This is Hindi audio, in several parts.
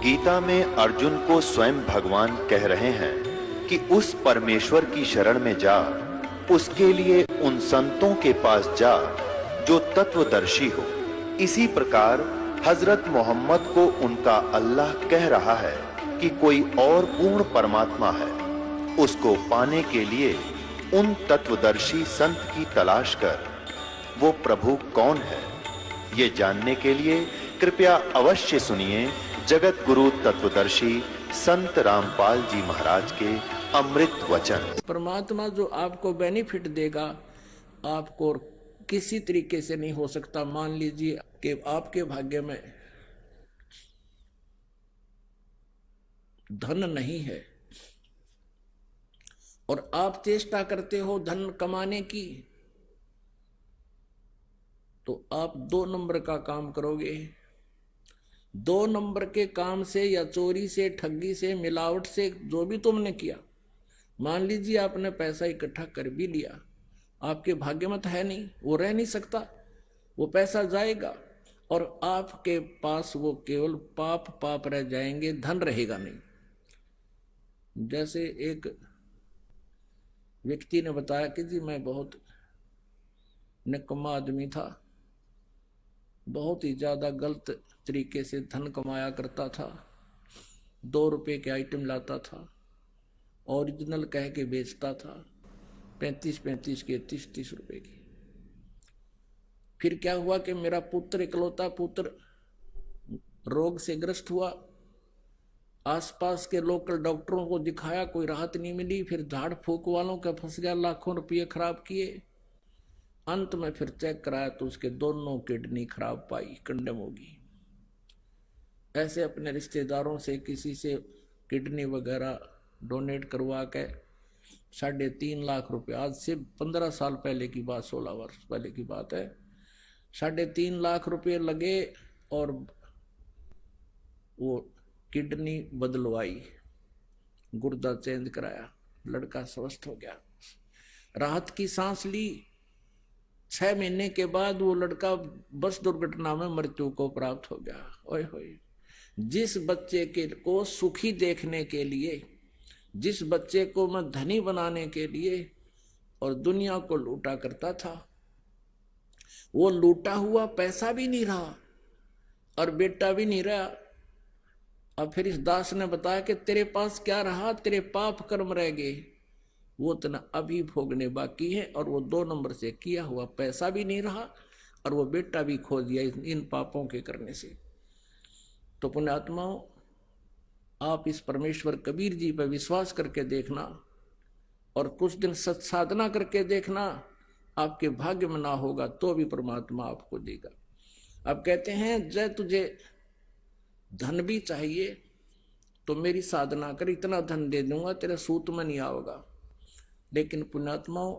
गीता में अर्जुन को स्वयं भगवान कह रहे हैं कि उस परमेश्वर की शरण में जा, उसके लिए उन संतों के पास जा जो तत्वदर्शी हो। इसी प्रकार हजरत मोहम्मद को उनका अल्लाह कह रहा है कि कोई और पूर्ण परमात्मा है, उसको पाने के लिए उन तत्वदर्शी संत की तलाश कर। वो प्रभु कौन है, ये जानने के लिए कृपया अवश्य सुनिए जगत गुरु तत्वदर्शी संत रामपाल जी महाराज के अमृत वचन। परमात्मा जो आपको बेनिफिट देगा, आपको किसी तरीके से नहीं हो सकता। मान लीजिए कि आपके भाग्य में धन नहीं है और आप चेष्टा करते हो धन कमाने की, तो आप 2 नंबर का काम करोगे। 2 नंबर के काम से या चोरी से, ठगी से, मिलावट से, जो भी तुमने किया, मान लीजिए आपने पैसा इकट्ठा कर भी लिया, आपके भाग्य में तो है नहीं, वो रह नहीं सकता, वो पैसा जाएगा और आपके पास वो केवल पाप पाप रह जाएंगे, धन रहेगा नहीं। जैसे एक व्यक्ति ने बताया कि जी मैं बहुत निकम्मा आदमी था, बहुत ही ज्यादा गलत तरीके से धन कमाया करता था, 2 रुपए के आइटम लाता था, ओरिजिनल कह के बेचता था, 35-35 के 30-30 रुपए की। फिर क्या हुआ कि मेरा पुत्र, इकलौता पुत्र, रोग से ग्रस्त हुआ। आसपास के लोकल डॉक्टरों को दिखाया, कोई राहत नहीं मिली। फिर झाड़ फूक वालों का फंस गया, लाखों रुपये खराब किए। अंत में फिर चेक कराया तो उसके दोनों किडनी खराब पाई, कंडेम होगी। ऐसे अपने रिश्तेदारों से किसी से किडनी वगैरह डोनेट करवा के 3.5 लाख रुपए, आज से 15 साल पहले की बात, 16 वर्ष पहले की बात है, 3.5 लाख रुपए लगे और वो किडनी बदलवाई, गुर्दा चेंज कराया, लड़का स्वस्थ हो गया, राहत की सांस ली। 6 महीने के बाद वो लड़का बस दुर्घटना में मृत्यु को प्राप्त हो गया। ओए होए, जिस बच्चे के को सुखी देखने के लिए, जिस बच्चे को मैं धनी बनाने के लिए और दुनिया को लूटा करता था, वो लूटा हुआ पैसा भी नहीं रहा और बेटा भी नहीं रहा। अब फिर इस दास ने बताया कि तेरे पास क्या रहा, तेरे पाप कर्म रह गए, वो तना अभी भोगने बाकी है, और वो 2 नंबर से किया हुआ पैसा भी नहीं रहा और वो बेटा भी खो दिया इन पापों के करने से। तो पुण्यात्माओं, आप इस परमेश्वर कबीर जी पर विश्वास करके देखना और कुछ दिन सत्साधना करके देखना, आपके भाग्य में ना होगा तो भी परमात्मा आपको देगा। अब कहते हैं जय तुझे धन भी चाहिए तो मेरी साधना कर, इतना धन दे दूंगा तेरे सूत में नहीं आओगा। लेकिन पुण्यात्माओं,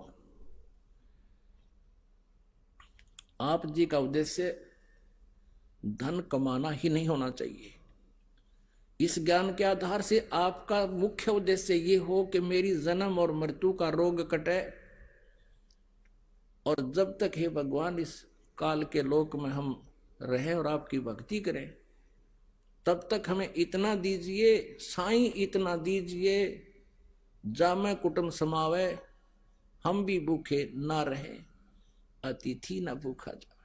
आप जी का उद्देश्य धन कमाना ही नहीं होना चाहिए। इस ज्ञान के आधार से आपका मुख्य उद्देश्य ये हो कि मेरी जन्म और मृत्यु का रोग कटे, और जब तक हे भगवान इस काल के लोक में हम रहें और आपकी भक्ति करें, तब तक हमें इतना दीजिए साईं, इतना दीजिए जामे कुटुंब समावे, हम भी भूखे ना रहे, अतिथि ना भूखा जाए।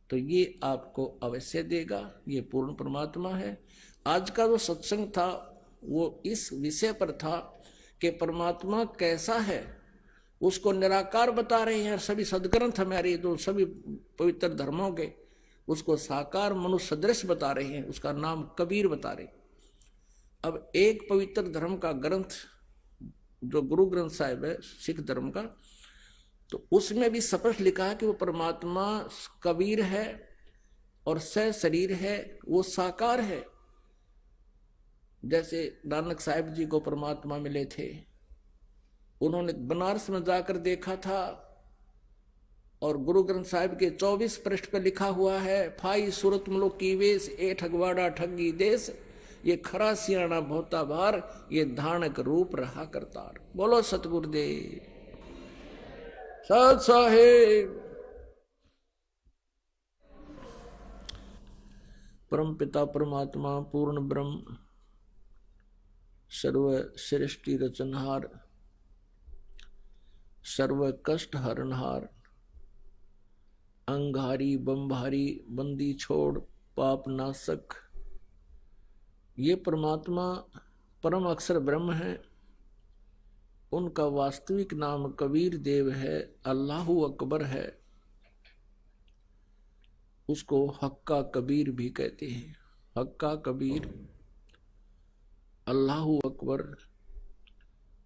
तो ये आपको अवश्य देगा, ये पूर्ण परमात्मा है। आज का जो सत्संग था वो इस विषय पर था कि परमात्मा कैसा है, उसको निराकार बता रहे हैं। सभी सदग्रंथ हमारे जो सभी पवित्र धर्मों के उसको साकार मनुष्य सदृश बता रहे हैं, उसका नाम कबीर बता रहे। अब एक पवित्र धर्म का ग्रंथ जो गुरु ग्रंथ साहिब है सिख धर्म का, तो उसमें भी स्पष्ट लिखा है कि वो परमात्मा कबीर है और स शरीर है, वो साकार है। जैसे नानक साहिब जी को परमात्मा मिले थे, उन्होंने बनारस में जाकर देखा था और गुरु ग्रंथ साहिब के 24 पृष्ठ पर लिखा हुआ है, फाई सूरत मुल्क की वेश, ए ठगवाड़ा ठगी देश, ये खरा सियाणा बहुता भार, ये धानक रूप रहा करतार। बोलो सतगुरुदेव सत साहेब। परम पिता परमात्मा पूर्ण ब्रह्म सर्व सृष्टि रचनहार सर्व कष्ट हरणहार अंगारी बम्भारी बंदी छोड़ पाप नाशक ये परमात्मा परम अक्षर ब्रह्म है। उनका वास्तविक नाम कबीर देव है, अल्लाहु अकबर है। उसको हक्का कबीर भी कहते हैं। हक्का कबीर, अल्लाहु अकबर,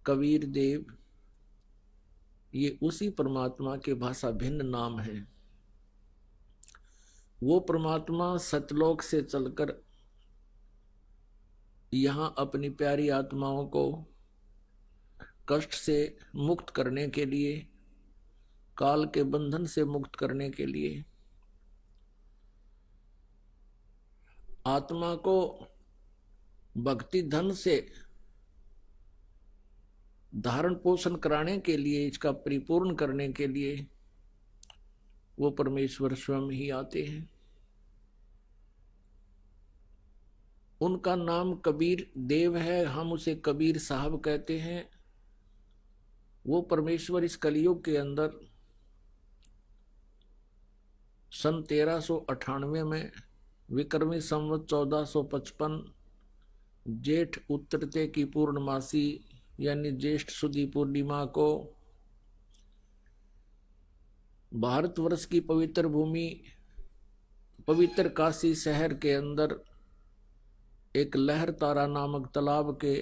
कबीर देव, ये उसी परमात्मा के भाषा भिन्न नाम है। वो परमात्मा सतलोक से चलकर यहां अपनी प्यारी आत्माओं को कष्ट से मुक्त करने के लिए, काल के बंधन से मुक्त करने के लिए, आत्मा को भक्ति धन से धारण पोषण कराने के लिए, इसका परिपूर्ण करने के लिए वो परमेश्वर स्वयं ही आते हैं। उनका नाम कबीर देव है, हम उसे कबीर साहब कहते हैं। वो परमेश्वर इस कलयुग के अंदर सन 1398 में विक्रमी संवत 1455 जेठ उत्तरते की पूर्णमासी यानी ज्येष्ठ सुदी पूर्णिमा को भारतवर्ष की पवित्र भूमि पवित्र काशी शहर के अंदर एक लहर तारा नामक तालाब के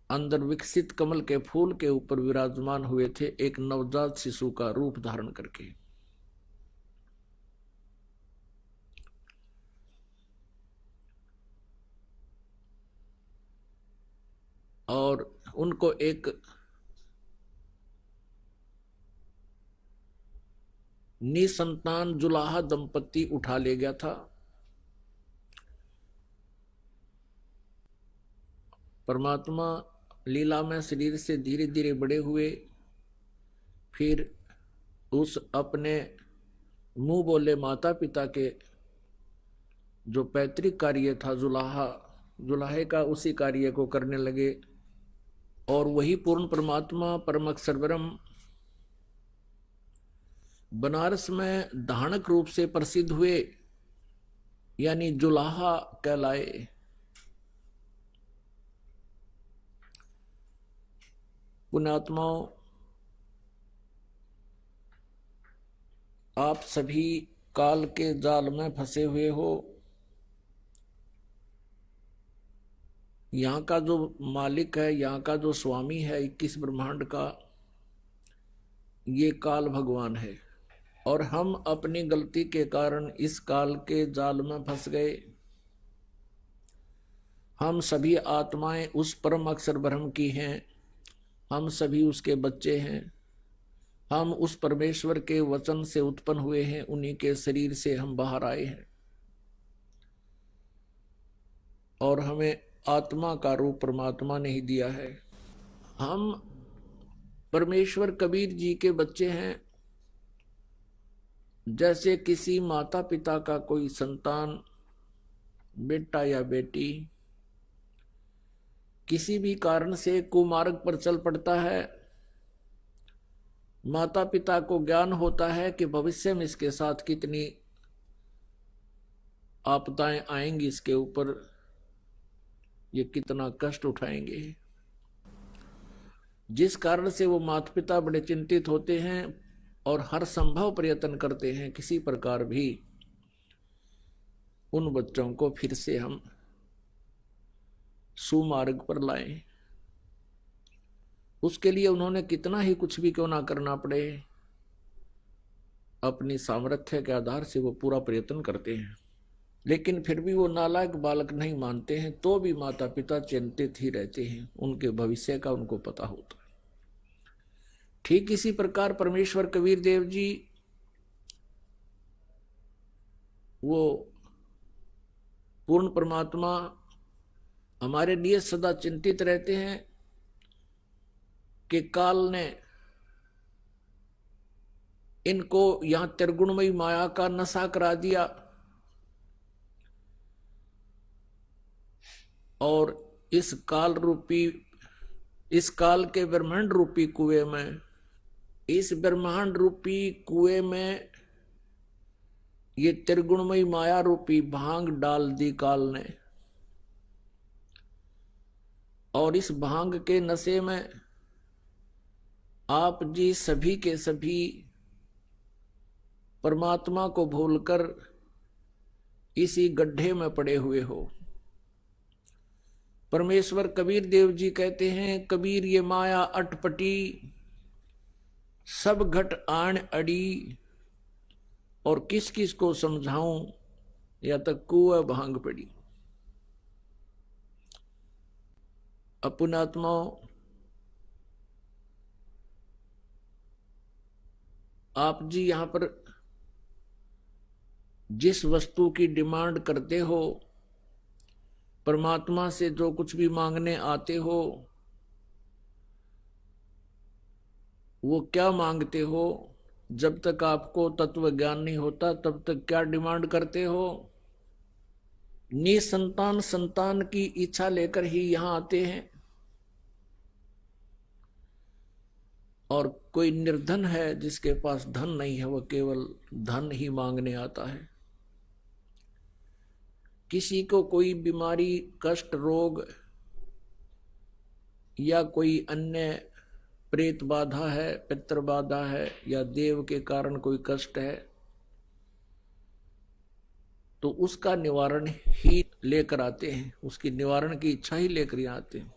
अंदर विकसित कमल के फूल के ऊपर विराजमान हुए थे, एक नवजात शिशु का रूप धारण करके। और उनको एक निसंतान जुलाहा दंपति उठा ले गया था। परमात्मा लीला में शरीर से धीरे धीरे बड़े हुए, फिर उस अपने मुंह बोले माता पिता के जो पैतृक कार्य था जुलाहे का, उसी कार्य को करने लगे। और वही पूर्ण परमात्मा परम अक्षर ब्रह्म बनारस में धानक रूप से प्रसिद्ध हुए, यानी जुलाहा कहलाए। पुण्यात्माओं, आप सभी काल के जाल में फंसे हुए हो। यहाँ का जो मालिक है, यहाँ का जो स्वामी है 21 ब्रह्मांड का, ये काल भगवान है। और हम अपनी गलती के कारण इस काल के जाल में फंस गए। हम सभी आत्माएं उस परम अक्षर ब्रह्म की हैं, हम सभी उसके बच्चे हैं। हम उस परमेश्वर के वचन से उत्पन्न हुए हैं, उन्हीं के शरीर से हम बाहर आए हैं। और हमें आत्मा का रूप परमात्मा ने ही दिया है। हम परमेश्वर कबीर जी के बच्चे हैं। जैसे किसी माता पिता का कोई संतान, बेटा या बेटी, किसी भी कारण से कुमार्ग पर चल पड़ता है, माता पिता को ज्ञान होता है कि भविष्य में इसके साथ कितनी आपदाएं आएंगी, इसके ऊपर ये कितना कष्ट उठाएंगे। जिस कारण से वो माता पिता बड़े चिंतित होते हैं और हर संभव प्रयत्न करते हैं किसी प्रकार भी उन बच्चों को फिर से हम सुमार्ग पर लाएं। उसके लिए उन्होंने कितना ही कुछ भी क्यों ना करना पड़े, अपनी सामर्थ्य के आधार से वो पूरा प्रयत्न करते हैं। लेकिन फिर भी वो नालायक बालक नहीं मानते हैं, तो भी माता पिता चिंतित ही रहते हैं, उनके भविष्य का उनको पता होता है। ठीक इसी प्रकार परमेश्वर कबीर देव जी वो पूर्ण परमात्मा हमारे लिए सदा चिंतित रहते हैं कि काल ने इनको यहां त्रिगुणमयी माया का नशा करा दिया। और इस काल के ब्रह्मांड रूपी कुएं में, इस ब्रह्मांड रूपी कुएं में ये त्रिगुणमयी माया रूपी भांग डाल दी काल ने। और इस भांग के नशे में आप जी सभी के सभी परमात्मा को भूलकर इसी गड्ढे में पड़े हुए हो। परमेश्वर कबीर देव जी कहते हैं, कबीर ये माया अटपटी, सब घट आण अड़ी, और किस किस को समझाऊं, या तक कुआ भांग पड़ी। पुण्यात्माओं, आप जी यहां पर जिस वस्तु की डिमांड करते हो, परमात्मा से जो कुछ भी मांगने आते हो, वो क्या मांगते हो? जब तक आपको तत्व ज्ञान नहीं होता तब तक क्या डिमांड करते हो? निसंतान संतान की इच्छा लेकर ही यहां आते हैं। और कोई निर्धन है जिसके पास धन नहीं है, वो केवल धन ही मांगने आता है। किसी को कोई बीमारी, कष्ट, रोग या कोई अन्य प्रेत बाधा है, पितृ बाधा है, या देव के कारण कोई कष्ट है, तो उसका निवारण ही लेकर आते हैं, उसकी निवारण की इच्छा ही लेकर आते हैं।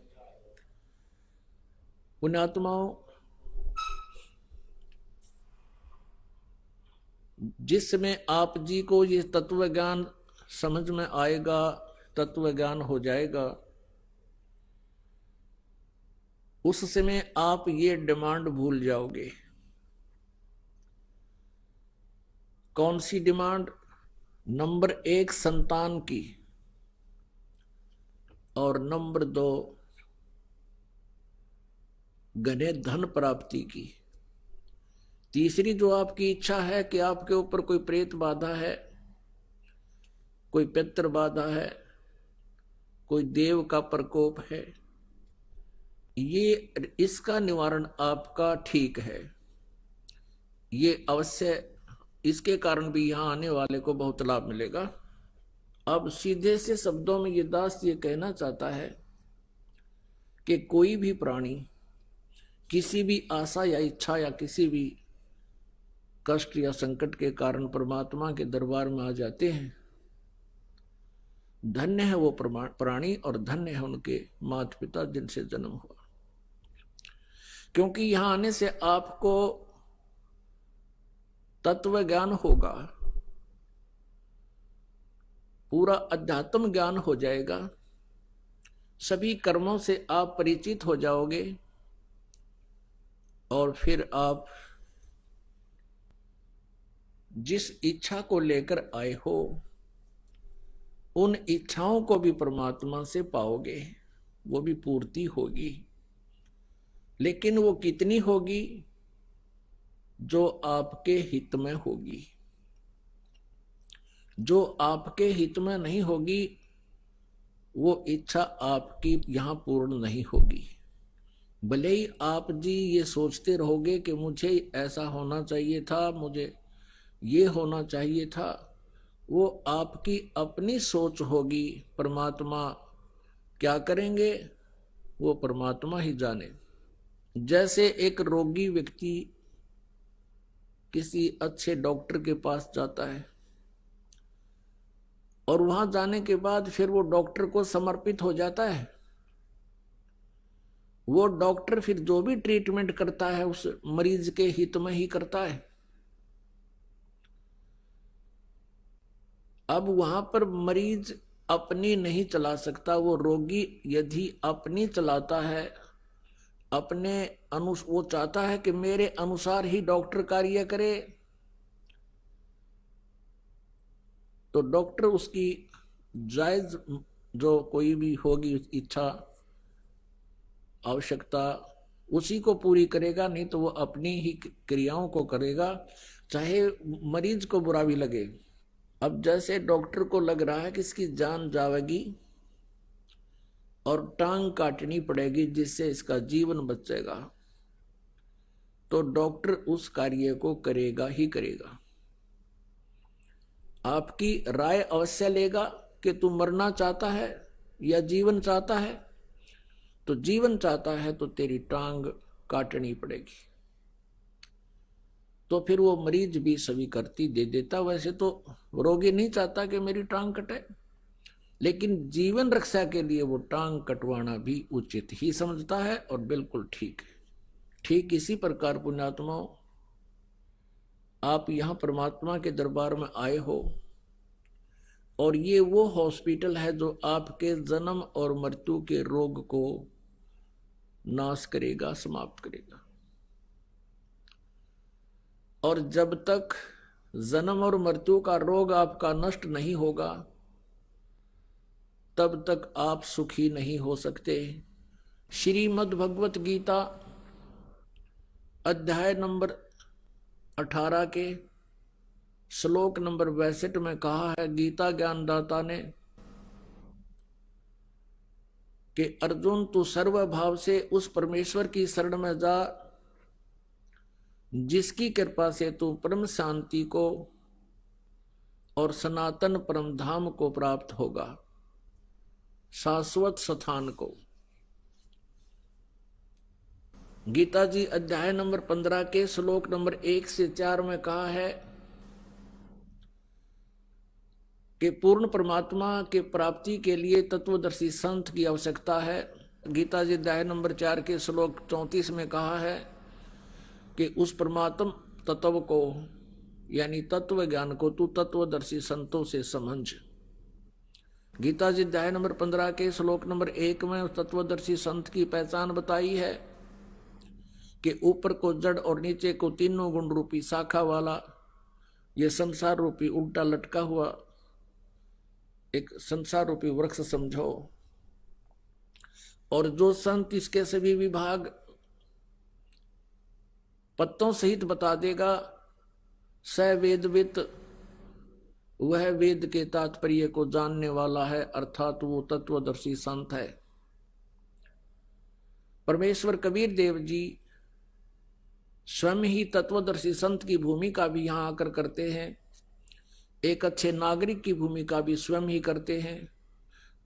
पुण्यात्माओं, जिसमें आप जी को ये तत्व ज्ञान समझ में आएगा, तत्व ज्ञान हो जाएगा, उस समय आप ये डिमांड भूल जाओगे। कौन सी डिमांड? नंबर 1 संतान की, और नंबर 2 घने धन प्राप्ति की। तीसरी जो आपकी इच्छा है कि आपके ऊपर कोई प्रेत बाधा है, कोई पितृ बाधा है, कोई देव का प्रकोप है, ये इसका निवारण आपका ठीक है। ये अवश्य, इसके कारण भी यहां आने वाले को बहुत लाभ मिलेगा। अब सीधे से शब्दों में ये दास ये कहना चाहता है कि कोई भी प्राणी किसी भी आशा या इच्छा या किसी भी कष्ट या संकट के कारण परमात्मा के दरबार में आ जाते हैं। धन्य है वो प्राणी, और धन्य है उनके माता पिता जिनसे जन्म हुआ, क्योंकि यहां आने से आपको तत्व ज्ञान होगा, पूरा अध्यात्म ज्ञान हो जाएगा, सभी कर्मों से आप परिचित हो जाओगे, और फिर आप जिस इच्छा को लेकर आए हो उन इच्छाओं को भी परमात्मा से पाओगे, वो भी पूर्ति होगी। लेकिन वो कितनी होगी? जो आपके हित में होगी। जो आपके हित में नहीं होगी, वो इच्छा आपकी यहां पूर्ण नहीं होगी। भले ही आप जी ये सोचते रहोगे कि मुझे ऐसा होना चाहिए था, मुझे ये होना चाहिए था, वो आपकी अपनी सोच होगी। परमात्मा क्या करेंगे वो परमात्मा ही जाने। जैसे एक रोगी व्यक्ति किसी अच्छे डॉक्टर के पास जाता है, और वहां जाने के बाद फिर वो डॉक्टर को समर्पित हो जाता है। वो डॉक्टर फिर जो भी ट्रीटमेंट करता है उस मरीज के हित में ही करता है। अब वहां पर मरीज अपनी नहीं चला सकता, वो रोगी यदि अपनी चलाता है, अपने वो चाहता है कि मेरे अनुसार ही डॉक्टर कार्य करे, तो डॉक्टर उसकी जायज जो कोई भी होगी इच्छा, आवश्यकता, उसी को पूरी करेगा, नहीं तो वो अपनी ही क्रियाओं को करेगा, चाहे मरीज को बुरा भी लगे। अब जैसे डॉक्टर को लग रहा है कि इसकी जान जाएगी, और टांग काटनी पड़ेगी जिससे इसका जीवन बचेगा, तो डॉक्टर उस कार्य को करेगा ही करेगा। आपकी राय अवश्य लेगा कि तू मरना चाहता है या जीवन चाहता है। तो जीवन चाहता है तो तेरी टांग काटनी पड़ेगी। तो फिर वो मरीज भी स्वीकृति दे देता। वैसे तो रोगी नहीं चाहता कि मेरी टांग कटे, लेकिन जीवन रक्षा के लिए वो टांग कटवाना भी उचित ही समझता है और बिल्कुल ठीक है। ठीक इसी प्रकार पुण्यात्माओं, आप यहां परमात्मा के दरबार में आए हो और ये वो हॉस्पिटल है जो आपके जन्म और मृत्यु के रोग को नाश करेगा, समाप्त करेगा। और जब तक जन्म और मृत्यु का रोग आपका नष्ट नहीं होगा तब तक आप सुखी नहीं हो सकते। श्रीमद् भगवत गीता अध्याय नंबर 18 के श्लोक नंबर 62 में कहा है गीता ज्ञानदाता ने कि अर्जुन तू सर्वभाव से उस परमेश्वर की शरण में जा जिसकी कृपा से तू परम शांति को और सनातन परम धाम को प्राप्त होगा, शाश्वत स्थान को। गीता जी अध्याय नंबर 15 के श्लोक नंबर 1 से 4 में कहा है कि पूर्ण परमात्मा के प्राप्ति के लिए तत्वदर्शी संत की आवश्यकता है। गीता जी अध्याय नंबर 4 के श्लोक 34 में कहा है कि उस परमात्म तत्व को यानी तत्व ज्ञान को तू तत्वदर्शी संतों से समझ। गीता जी अध्याय नंबर 15 के श्लोक नंबर 1 में उस तत्वदर्शी संत की पहचान बताई है कि ऊपर को जड़ और नीचे को तीनों गुण रूपी शाखा वाला ये संसार रूपी उल्टा लटका हुआ एक संसार रूपी वृक्ष समझो, और जो संत इसके सभी विभाग पत्तों सहित बता देगा, स वेदवित, वह वेद के तात्पर्य को जानने वाला है, अर्थात वो तत्वदर्शी संत है। परमेश्वर कबीर देव जी स्वयं ही तत्वदर्शी संत की भूमिका भी यहां आकर करते हैं, एक अच्छे नागरिक की भूमिका भी स्वयं ही करते हैं,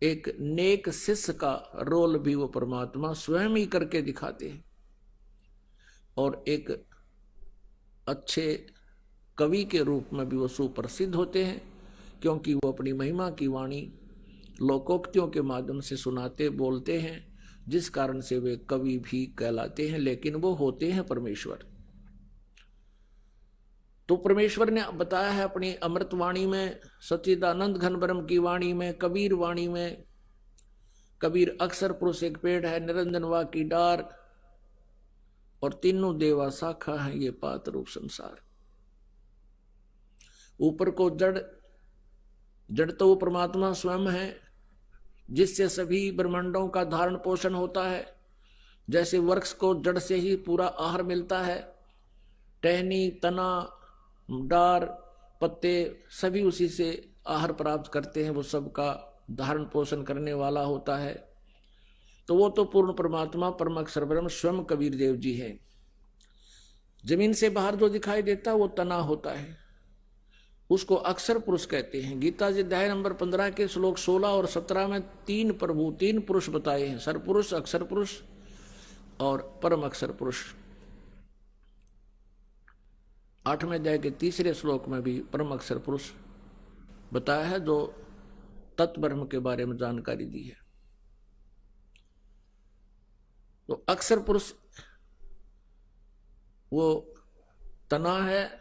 एक नेक शिष्य का रोल भी वो परमात्मा स्वयं ही करके दिखाते हैं, और एक अच्छे कवि के रूप में भी वो सुप्रसिद्ध होते हैं, क्योंकि वो अपनी महिमा की वाणी लोकोक्तियों के माध्यम से सुनाते बोलते हैं, जिस कारण से वे कवि भी कहलाते हैं, लेकिन वो होते हैं परमेश्वर। तो परमेश्वर ने बताया है अपनी अमृत वाणी में, सच्चिदानंद घन ब्रह्म की वाणी में, कबीर वाणी में। कबीर अक्षर पुरुष एक पेड़ है, निरंजन वा की डार, और तीनों देवा शाखा है ये पात रूप संसार। ऊपर को जड़, जड़ तो वो परमात्मा स्वयं है जिससे सभी ब्रह्मांडों का धारण पोषण होता है। जैसे वृक्ष को जड़ से ही पूरा आहार मिलता है, टहनी, तना, डार, पत्ते सभी उसी से आहार प्राप्त करते हैं, वो सबका धारण पोषण करने वाला होता है। तो वो तो पूर्ण परमात्मा परम अक्षर ब्रह्म स्वयं कबीर देव जी हैं। जमीन से बाहर जो दिखाई देता है वो तना होता है, उसको अक्षर पुरुष कहते हैं। गीता जी अध्याय नंबर 15 के श्लोक 16 और 17 में तीन प्रभु, तीन पुरुष बताए हैं, सरपुरुष, अक्षर पुरुष और परम अक्षर पुरुष। 8वें अध्याय के तीसरे श्लोक में भी परम अक्षर पुरुष बताया है, जो तत्ब्रह्म के बारे में जानकारी दी है। तो अक्षर पुरुष वो तना है,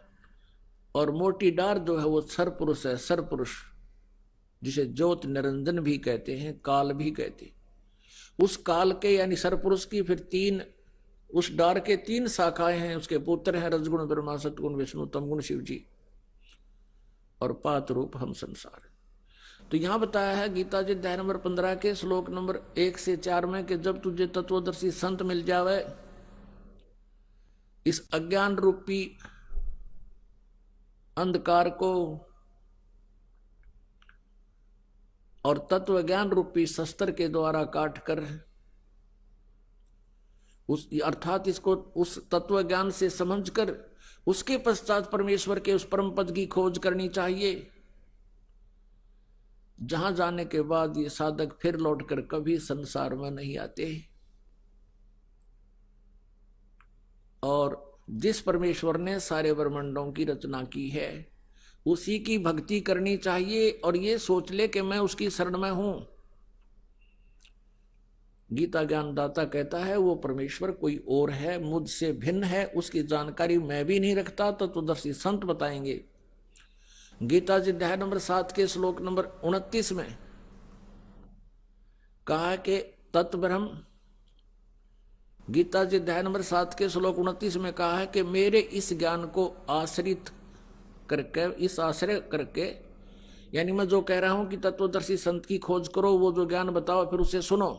और मोटी डार जो है वो सर पुरुष है, सर पुरुष, जिसे ज्योत निरंजन भी कहते हैं, काल भी कहते हैं। उस काल के यानी सर पुरुष की फिर तीन, उस डार के तीन शाखाएं हैं, उसके पुत्र हैं रजगुण ब्रह्मा, सतगुण विष्णु, तमगुण शिव जी, और पात रूप हम संसार। तो यहां बताया है गीता जी अध्याय नंबर 15 के श्लोक नंबर 1 से 4 में कि जब तुझे तत्वदर्शी संत मिल जावे, इस अज्ञान रूपी अंधकार को और तत्व ज्ञान रूपी शस्त्र के द्वारा काटकर उस अर्थात इसको उस तत्व ज्ञान से समझकर उसके पश्चात परमेश्वर के उस परम पद की खोज करनी चाहिए, जहां जाने के बाद ये साधक फिर लौटकर कभी संसार में नहीं आते। और जिस परमेश्वर ने सारे ब्रह्मांडों की रचना की है उसी की भक्ति करनी चाहिए और ये सोच ले कि मैं उसकी शरण में हूं। गीता ज्ञानदाता कहता है वो परमेश्वर कोई और है, मुझसे भिन्न है, उसकी जानकारी मैं भी नहीं रखता, तत्वदर्शी संत बताएंगे। गीता जी अध्याय नंबर 7 के श्लोक नंबर 29 में कहा कि तत्ब्रह्म, गीता जी अध्याय नंबर 7 के श्लोक 29 में कहा है कि मेरे इस ज्ञान को आश्रित करके, इस आश्रय करके, यानी मैं जो कह रहा हूं कि तत्वदर्शी संत की खोज करो, वो जो ज्ञान बताओ फिर उसे सुनो,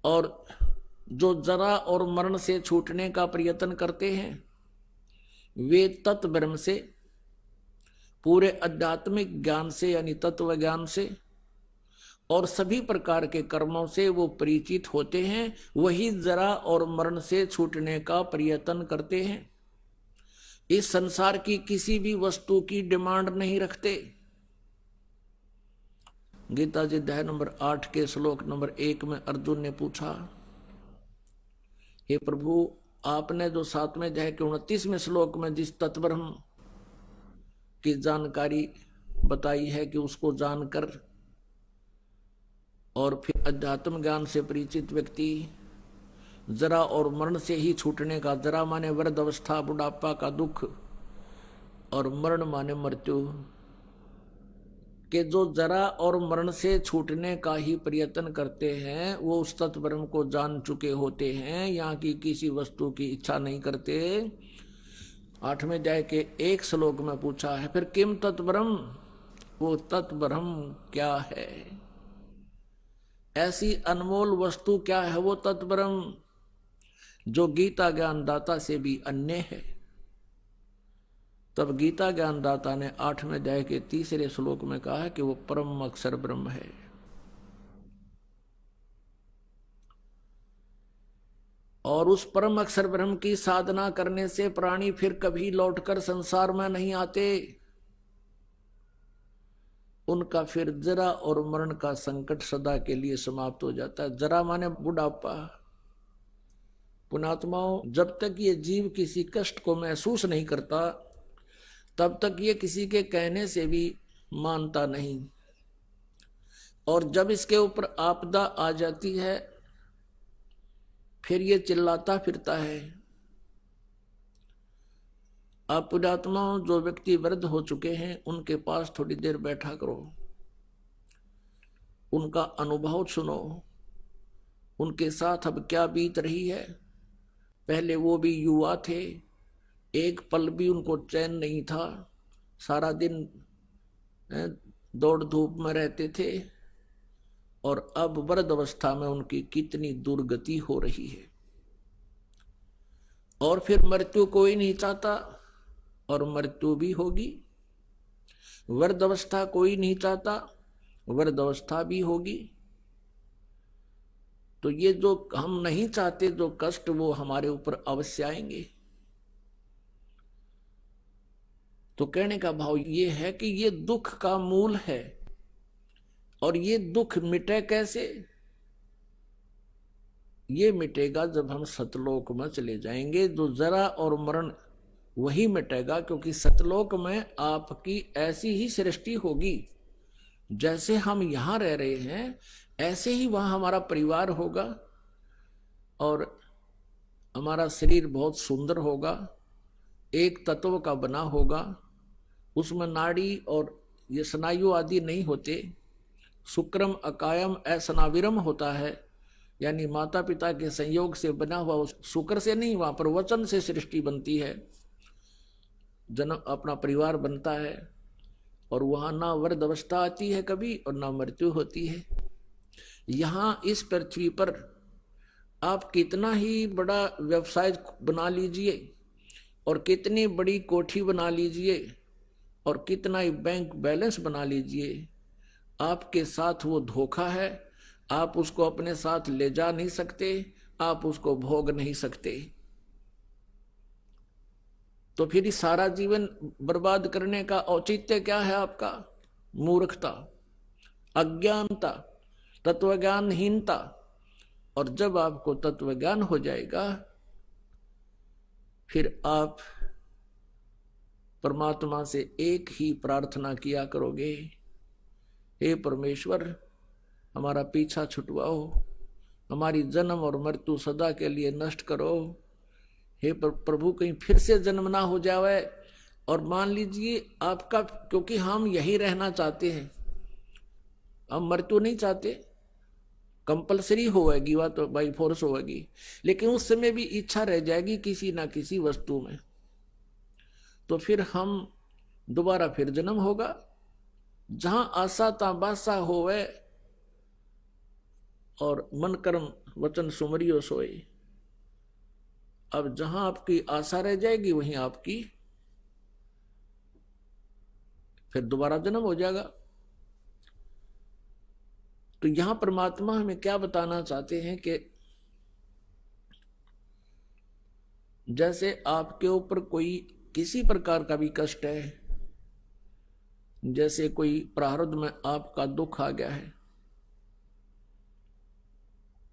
और जो जरा और मरण से छूटने का प्रयत्न करते हैं वे तत्व ब्रह्म से, पूरे आध्यात्मिक ज्ञान से यानी तत्व ज्ञान से और सभी प्रकार के कर्मों से वो परिचित होते हैं, वही जरा और मरण से छूटने का प्रयत्न करते हैं। इस संसार की किसी भी वस्तु की डिमांड नहीं रखते। गीता जी अध्याय नंबर 8 के श्लोक नंबर 1 में अर्जुन ने पूछा, हे प्रभु, आपने जो 7वें अध्याय के 29वें श्लोक में जिस तत्ब्रह्म की जानकारी बताई है कि उसको जानकर और फिर अध्यात्म ज्ञान से परिचित व्यक्ति जरा और मरण से ही छूटने का, जरा माने वृद्ध अवस्था, बुढ़ापा का दुख, और मरण माने मृत्यु, के जो जरा और मरण से छूटने का ही प्रयत्न करते हैं वो उस तत्ब्रह्म को जान चुके होते हैं, यहाँ की किसी वस्तु की इच्छा नहीं करते। 8वें अध्याय के 1 श्लोक में पूछा है, फिर किम तत्ब्रह्म, वो तत्ब्रह्म क्या है, ऐसी अनमोल वस्तु क्या है वो तत्ब्रह्म जो गीता ज्ञानदाता से भी अन्य है। तब गीता ज्ञानदाता ने 8वें अध्याय के 3 श्लोक में कहा है कि वो परम अक्षर ब्रह्म है। और उस परम अक्षर ब्रह्म की साधना करने से प्राणी फिर कभी लौटकर संसार में नहीं आते। उनका फिर जरा और मरण का संकट सदा के लिए समाप्त हो जाता है। जरा माने बुढ़ापा। पुणात्माओं, जब तक ये जीव किसी कष्ट को महसूस नहीं करता तब तक ये किसी के कहने से भी मानता नहीं, और जब इसके ऊपर आपदा आ जाती है फिर ये चिल्लाता फिरता है। आप पुणात्माओं, जो व्यक्ति वृद्ध हो चुके हैं उनके पास थोड़ी देर बैठा करो, उनका अनुभव सुनो, उनके साथ अब क्या बीत रही है। पहले वो भी युवा थे, एक पल भी उनको चैन नहीं था, सारा दिन दौड़ धूप में रहते थे, और अब वृद्ध अवस्था में उनकी कितनी दुर्गति हो रही है। और फिर मृत्यु कोई नहीं चाहता, और मृत्यु भी होगी। वृद्ध अवस्था कोई नहीं चाहता, वृद्ध अवस्था भी होगी। तो ये जो हम नहीं चाहते जो कष्ट, वो हमारे ऊपर अवश्य आएंगे। तो कहने का भाव ये है कि ये दुख का मूल है, और ये दुख मिटे कैसे? ये मिटेगा जब हम सतलोक में चले जाएंगे। जो जरा और मरण वही मिटेगा, क्योंकि सतलोक में आपकी ऐसी ही सृष्टि होगी, जैसे हम यहां रह रहे हैं ऐसे ही वहां हमारा परिवार होगा, और हमारा शरीर बहुत सुंदर होगा, एक तत्व का बना होगा, उसमें नाड़ी और ये स्नायु आदि नहीं होते, शुक्रम अकायम असनाविरम होता है, यानी माता पिता के संयोग से बना हुआ शुक्र से नहीं, वहां पर वचन से सृष्टि बनती है, जन्म अपना परिवार बनता है, और वहां ना वृद्ध अवस्था आती है कभी और ना मृत्यु होती है। यहां इस पृथ्वी पर आप कितना ही बड़ा व्यवसाय बना लीजिए और कितनी बड़ी कोठी बना लीजिए और कितना ही बैंक बैलेंस बना लीजिए, आपके साथ वो धोखा है। आप उसको अपने साथ ले जा नहीं सकते, आप उसको भोग नहीं सकते। तो फिर सारा जीवन बर्बाद करने का औचित्य क्या है आपका? मूर्खता, अज्ञानता, तत्वज्ञानहीनता। और जब आपको तत्वज्ञान हो जाएगा, फिर आप परमात्मा से एक ही प्रार्थना किया करोगे, हे परमेश्वर हमारा पीछा छुटवाओ, हमारी जन्म और मृत्यु सदा के लिए नष्ट करो। हे प्रभु कहीं फिर से जन्म ना हो जावे। और मान लीजिए आपका, क्योंकि हम यही रहना चाहते हैं, हम मृत्यु नहीं चाहते, कंपलसरी होगी वह तो बाई फोर्स होगी, लेकिन उस समय भी इच्छा रह जाएगी किसी ना किसी वस्तु में, तो फिर हम दोबारा फिर जन्म होगा। जहां आशा ताबासा होवे और मन कर्म वचन सुमरियो सोए। अब जहां आपकी आशा रह जाएगी वहीं आपकी फिर दोबारा जन्म हो जाएगा। तो यहां परमात्मा हमें क्या बताना चाहते हैं कि जैसे आपके ऊपर कोई किसी प्रकार का भी कष्ट है, जैसे कोई प्रारब्ध में आपका दुख आ गया है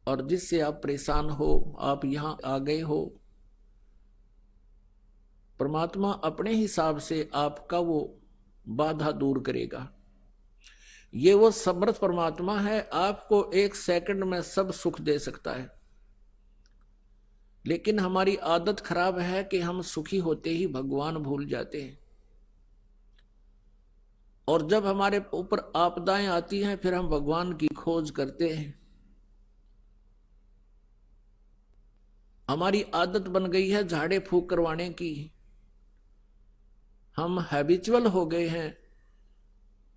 और जिससे आप परेशान हो, आप यहां आ गए हो, परमात्मा अपने हिसाब से आपका वो बाधा दूर करेगा। ये वो समर्थ परमात्मा है, आपको एक सेकंड में सब सुख दे सकता है। लेकिन हमारी आदत खराब है कि हम सुखी होते ही भगवान भूल जाते हैं, और जब हमारे ऊपर आपदाएं आती हैं फिर हम भगवान की खोज करते हैं। हमारी आदत बन गई है झाड़े फूंक करवाने की। हम हैबिचुअल हो गए हैं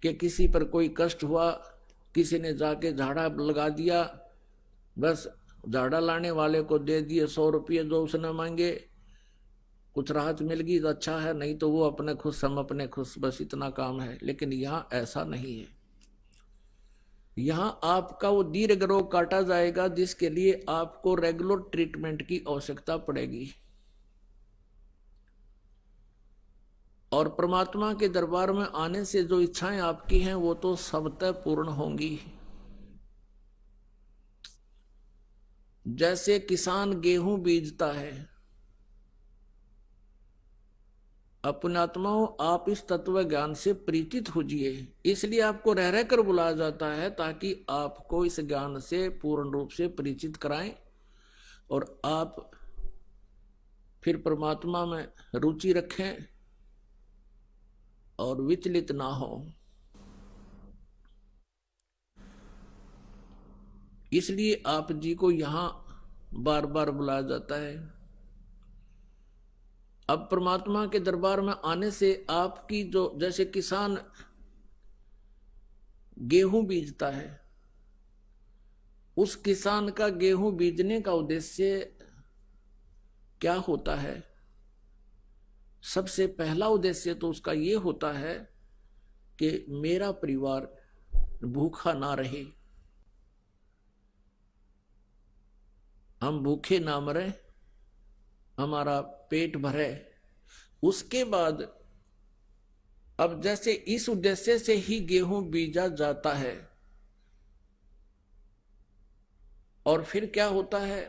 कि किसी पर कोई कष्ट हुआ, किसी ने जाके झाड़ा लगा दिया, बस झाड़ा लाने वाले को दे दिए 100 रुपये जो उसने मांगे, कुछ राहत मिल गई तो अच्छा है, नहीं तो वो अपने खुश हम अपने खुश, बस इतना काम है। लेकिन यहां ऐसा नहीं है। यहां आपका वो दीर्घ रोग काटा जाएगा जिसके लिए आपको रेगुलर ट्रीटमेंट की आवश्यकता पड़ेगी। और परमात्मा के दरबार में आने से जो इच्छाएं आपकी हैं वो तो सबतः पूर्ण होंगी। जैसे किसान गेहूं बीजता है, अपने आत्माओं आप इस तत्व ज्ञान से परिचित होजिए। इसलिए आपको रह रह कर बुलाया जाता है ताकि आपको इस ज्ञान से पूर्ण रूप से परिचित कराएं और आप फिर परमात्मा में रुचि रखें और विचलित ना हो। इसलिए आप जी को यहां बार बार बुलाया जाता है। अब परमात्मा के दरबार में आने से आपकी जो, जैसे किसान गेहूं बीजता है, उस किसान का गेहूं बीजने का उद्देश्य क्या होता है? सबसे पहला उद्देश्य तो उसका ये होता है कि मेरा परिवार भूखा ना रहे, हम भूखे ना मरे, हमारा पेट भरे। उसके बाद अब जैसे इस उद्देश्य से ही गेहूं बीजा जाता है, और फिर क्या होता है,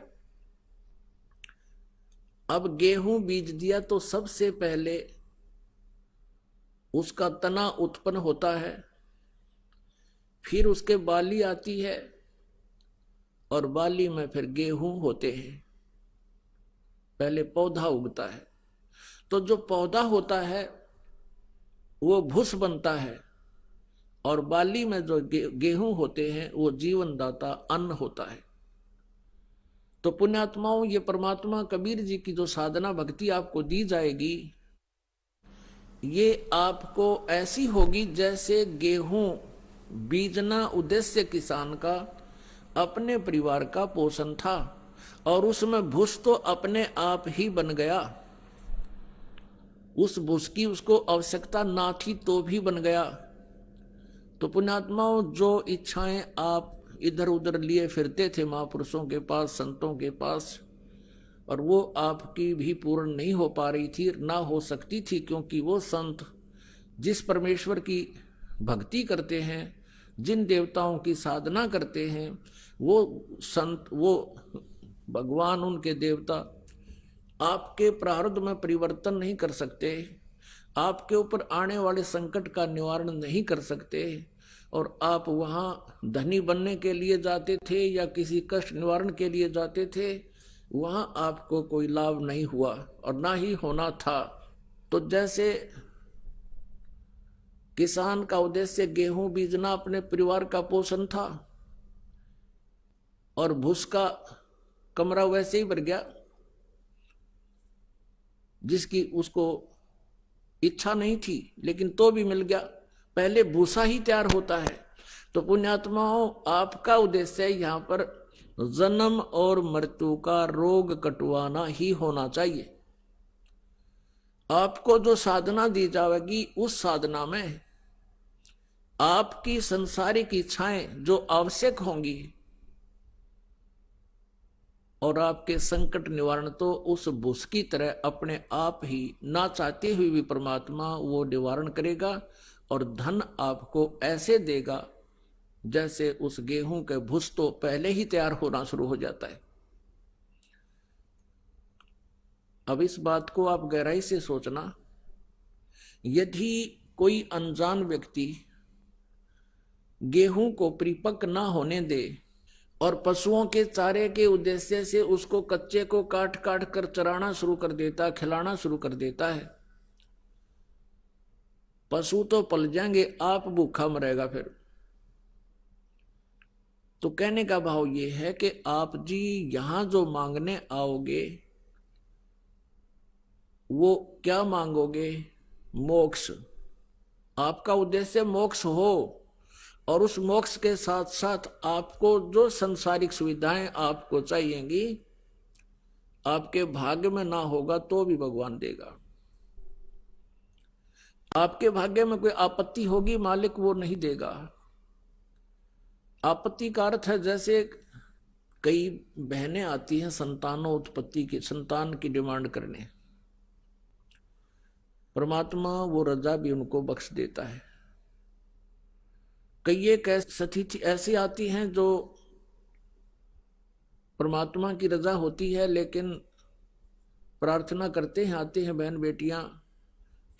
अब गेहूं बीज दिया तो सबसे पहले उसका तना उत्पन्न होता है, फिर उसके बाली आती है और बाली में फिर गेहूं होते हैं। पहले पौधा उगता है, तो जो पौधा होता है वो भूस बनता है, और बाली में जो गेहूं होते हैं वो जीवन दाता अन्न होता है। तो पुण्यात्माओं, ये परमात्मा कबीर जी की जो साधना भक्ति आपको दी जाएगी, ये आपको ऐसी होगी जैसे गेहूं बीजना उद्देश्य किसान का अपने परिवार का पोषण था, और उसमें भूस तो अपने आप ही बन गया। उस भूस की उसको आवश्यकता ना थी तो भी बन गया। तो पुण्यात्माओं, जो इच्छाएं आप इधर उधर लिए फिरते थे महापुरुषों के पास, संतों के पास, और वो आपकी भी पूर्ण नहीं हो पा रही थी, ना हो सकती थी, क्योंकि वो संत जिस परमेश्वर की भक्ति करते हैं, जिन देवताओं की साधना करते हैं, वो संत, वो भगवान, उनके देवता आपके प्रारब्ध में परिवर्तन नहीं कर सकते, आपके ऊपर आने वाले संकट का निवारण नहीं कर सकते। और आप वहां धनी बनने के लिए जाते थे या किसी कष्ट निवारण के लिए जाते थे, वहां आपको कोई लाभ नहीं हुआ और ना ही होना था। तो जैसे किसान का उद्देश्य गेहूं बीजना अपने परिवार का पोषण था, और भूस का कमरा वैसे ही भर गया, जिसकी उसको इच्छा नहीं थी लेकिन तो भी मिल गया। पहले भूसा ही तैयार होता है। तो पुण्यात्माओं, आपका उद्देश्य यहां पर जन्म और मृत्यु का रोग कटवाना ही होना चाहिए। आपको जो साधना दी जाएगी, उस साधना में आपकी संसारिक इच्छाएं जो आवश्यक होंगी और आपके संकट निवारण, तो उस भूस की तरह अपने आप ही ना चाहते हुए भी परमात्मा वो निवारण करेगा और धन आपको ऐसे देगा जैसे उस गेहूं के भूस तो पहले ही तैयार होना शुरू हो जाता है। अब इस बात को आप गहराई से सोचना, यदि कोई अनजान व्यक्ति गेहूं को परिपक्व ना होने दे और पशुओं के चारे के उद्देश्य से उसको कच्चे को काट काट कर चराना शुरू कर देता, खिलाना शुरू कर देता है, पशु तो पल जाएंगे, आप भूखा मरेगा फिर। तो कहने का भाव ये है कि आप जी यहां जो मांगने आओगे, वो क्या मांगोगे? मोक्ष। आपका उद्देश्य मोक्ष हो, और उस मोक्ष के साथ साथ आपको जो संसारिक सुविधाएं आपको चाहिएंगी, आपके भाग्य में ना होगा तो भी भगवान देगा। आपके भाग्य में कोई आपत्ति होगी, मालिक वो नहीं देगा। आपत्ति का अर्थ है, जैसे कई बहनें आती हैं संतानों उत्पत्ति की, संतान की डिमांड करने, परमात्मा वो रजा भी उनको बख्श देता है। कई एक स्थिति ऐसी आती हैं जो परमात्मा की रजा होती है, लेकिन प्रार्थना करते हैं, आते हैं बहन बेटियां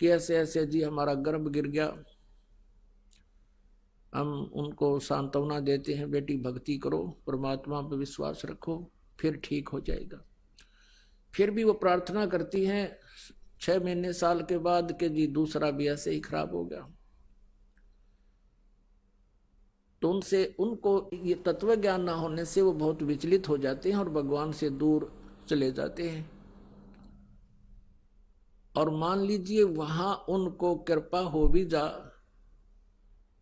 कि ऐसे ऐसे जी हमारा गर्भ गिर गया। हम उनको सांत्वना देते हैं, बेटी भक्ति करो, परमात्मा पर विश्वास रखो, फिर ठीक हो जाएगा। फिर भी वो प्रार्थना करती हैं 6 महीने साल के बाद कि जी दूसरा भी ऐसे ही खराब हो गया। तो उनसे, उनको ये तत्व ज्ञान ना होने से वो बहुत विचलित हो जाते हैं और भगवान से दूर चले जाते हैं। और मान लीजिए वहां उनको कृपा हो भी जा,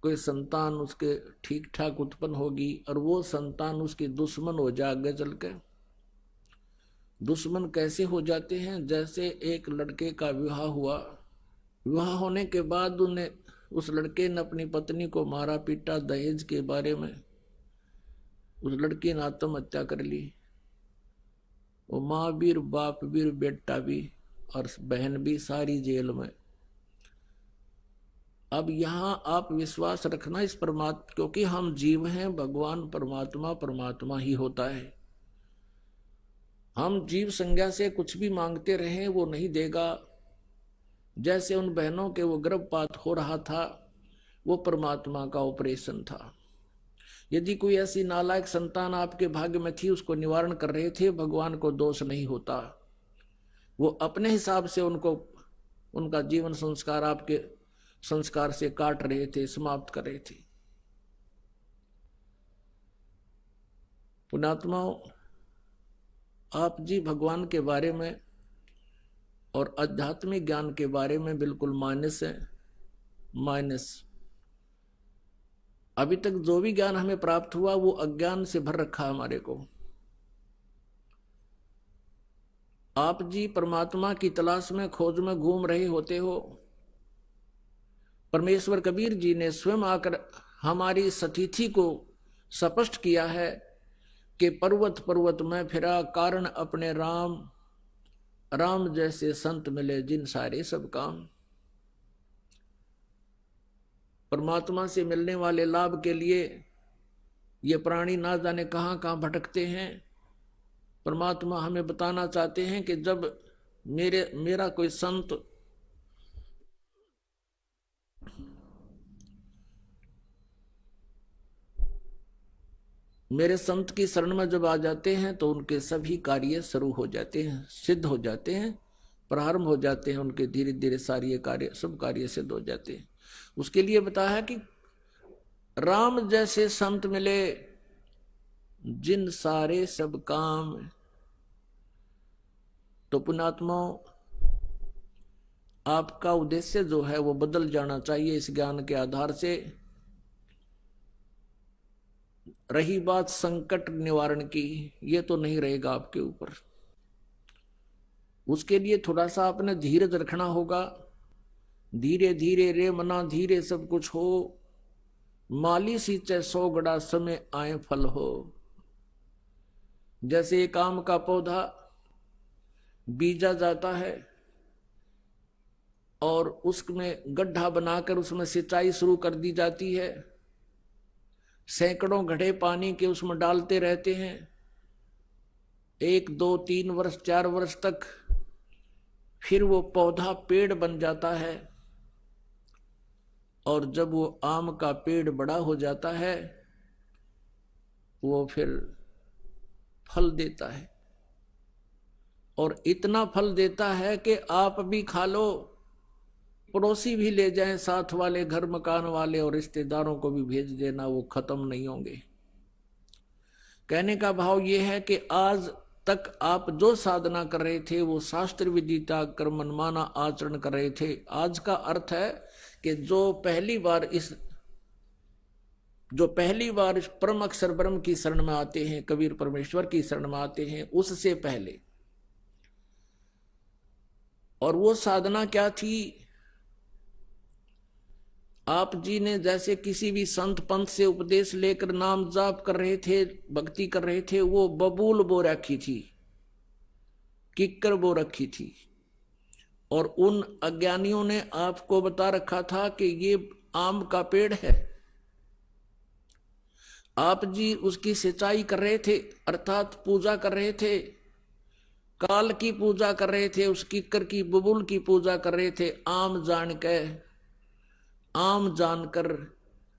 कोई संतान उसके ठीक ठाक उत्पन्न होगी और वो संतान उसकी दुश्मन हो जाए आगे चल के। दुश्मन कैसे हो जाते हैं? जैसे एक लड़के का विवाह हुआ, विवाह होने के बाद उन्हें, उस लड़के ने अपनी पत्नी को मारा पीटा दहेज के बारे में, उस लड़की ने आत्महत्या कर ली। वो माँ भी, बाप भी, बेटा भी और बहन भी सारी जेल में। अब यहां आप विश्वास रखना इस परमात्मा, क्योंकि हम जीव हैं, भगवान परमात्मा परमात्मा ही होता है। हम जीव संज्ञा से कुछ भी मांगते रहे वो नहीं देगा। जैसे उन बहनों के वो गर्भपात हो रहा था, वो परमात्मा का ऑपरेशन था। यदि कोई ऐसी नालायक संतान आपके भाग्य में थी, उसको निवारण कर रहे थे, भगवान को दोष नहीं होता। वो अपने हिसाब से उनको, उनका जीवन संस्कार आपके संस्कार से काट रहे थे, समाप्त कर रहे थे। पुण्यात्माओं, आप जी भगवान के बारे में और आध्यात्मिक ज्ञान के बारे में बिल्कुल माइनस है, माइनस। अभी तक जो भी ज्ञान हमें प्राप्त हुआ वो अज्ञान से भर रखा है हमारे को। आप जी परमात्मा की तलाश में खोज में घूम रहे होते हो। परमेश्वर कबीर जी ने स्वयं आकर हमारी स्थिति को स्पष्ट किया है कि पर्वत पर्वत में फिरा कारण अपने राम, राम जैसे संत मिले जिन सारे सब काम। परमात्मा से मिलने वाले लाभ के लिए ये प्राणी ना जाने कहां कहां भटकते हैं। परमात्मा हमें बताना चाहते हैं कि जब मेरा कोई संत मेरे संत की शरण में जब आ जाते हैं तो उनके सभी कार्य शुरू हो जाते हैं, सिद्ध हो जाते हैं, प्रारंभ हो जाते हैं। उनके धीरे धीरे सारे कार्य, सब कार्य सिद्ध हो जाते हैं। उसके लिए बताया है कि राम जैसे संत मिले जिन सारे सब काम। तो पुण्यात्मा, आपका उद्देश्य जो है वो बदल जाना चाहिए इस ज्ञान के आधार से। रही बात संकट निवारण की, ये तो नहीं रहेगा आपके ऊपर। उसके लिए थोड़ा सा आपने धीरज रखना होगा। धीरे धीरे रे मना धीरे सब कुछ हो, माली सींचे 100 गड़ा समय आए फल हो। जैसे एक आम का पौधा बीजा जाता है और उसमें गड्ढा बनाकर उसमें सिंचाई शुरू कर दी जाती है, सैकड़ों घड़े पानी के उसमें डालते रहते हैं, 1, 2, 3 वर्ष 4 वर्ष तक, फिर वो पौधा पेड़ बन जाता है। और जब वो आम का पेड़ बड़ा हो जाता है वो फिर फल देता है, और इतना फल देता है कि आप भी खा लो, पड़ोसी भी ले जाएं, साथ वाले, घर मकान वाले और रिश्तेदारों को भी भेज देना, वो खत्म नहीं होंगे। कहने का भाव ये है कि आज तक आप जो साधना कर रहे थे वो शास्त्र विदिता कर मनमाना आचरण कर रहे थे। आज का अर्थ है कि जो पहली बार परम अक्षर ब्रह्म की शरण में आते हैं, कबीर परमेश्वर की शरण में आते हैं, उससे पहले। और वो साधना क्या थी? आप जी ने जैसे किसी भी संत पंथ से उपदेश लेकर नाम जाप कर रहे थे, भक्ति कर रहे थे, वो बबूल बो रखी थी, किक्कर बो रखी थी। और उन अज्ञानियों ने आपको बता रखा था कि ये आम का पेड़ है। आप जी उसकी सिंचाई कर रहे थे, अर्थात पूजा कर रहे थे, काल की पूजा कर रहे थे, उस किक्कर की, बबूल की पूजा कर रहे थे। आम जानकर,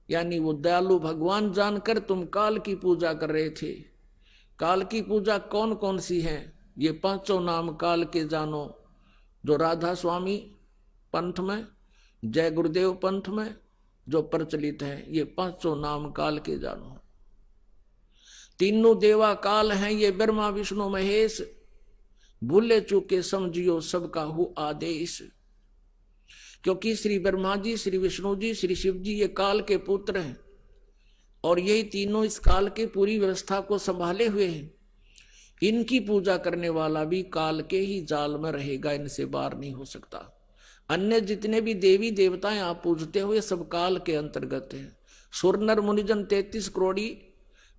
यानी वो दयालु भगवान जानकर तुम काल की पूजा कर रहे थे। काल की पूजा कौन कौन सी है? ये 5 नाम काल के जानो, जो राधा स्वामी पंथ में, जय गुरुदेव पंथ में जो प्रचलित है, ये 5 नाम काल के जानो। तीनों देवा काल हैं, ये ब्रह्मा विष्णु महेश, भूले चूके समझियो सबका हु आदेश। क्योंकि श्री ब्रह्मा जी, श्री विष्णु जी, श्री शिव जी ये काल के पुत्र हैं, और यही तीनों इस काल के पूरी व्यवस्था को संभाले हुए हैं। इनकी पूजा करने वाला भी काल के ही जाल में रहेगा, इनसे बाहर नहीं हो सकता। अन्य जितने भी देवी देवताएं आप पूजते हुए सब काल के अंतर्गत हैं। सुर नर मुनिजन 33 करोड़ी,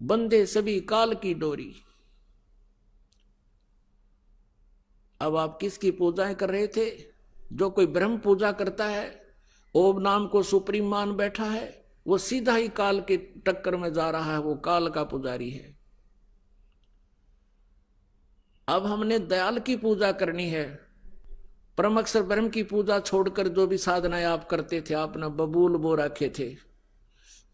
बंदे सभी काल की डोरी। अब आप किसकी पूजाएं कर रहे थे? जो कोई ब्रह्म पूजा करता है, ओम नाम को सुप्रीम मान बैठा है, वो सीधा ही काल के टक्कर में जा रहा है, वो काल का पुजारी है। अब हमने दयाल की पूजा करनी है। परम अक्षर ब्रह्म की पूजा छोड़कर जो भी साधनाएं आप करते थे, आपने बबूल बो रखे थे।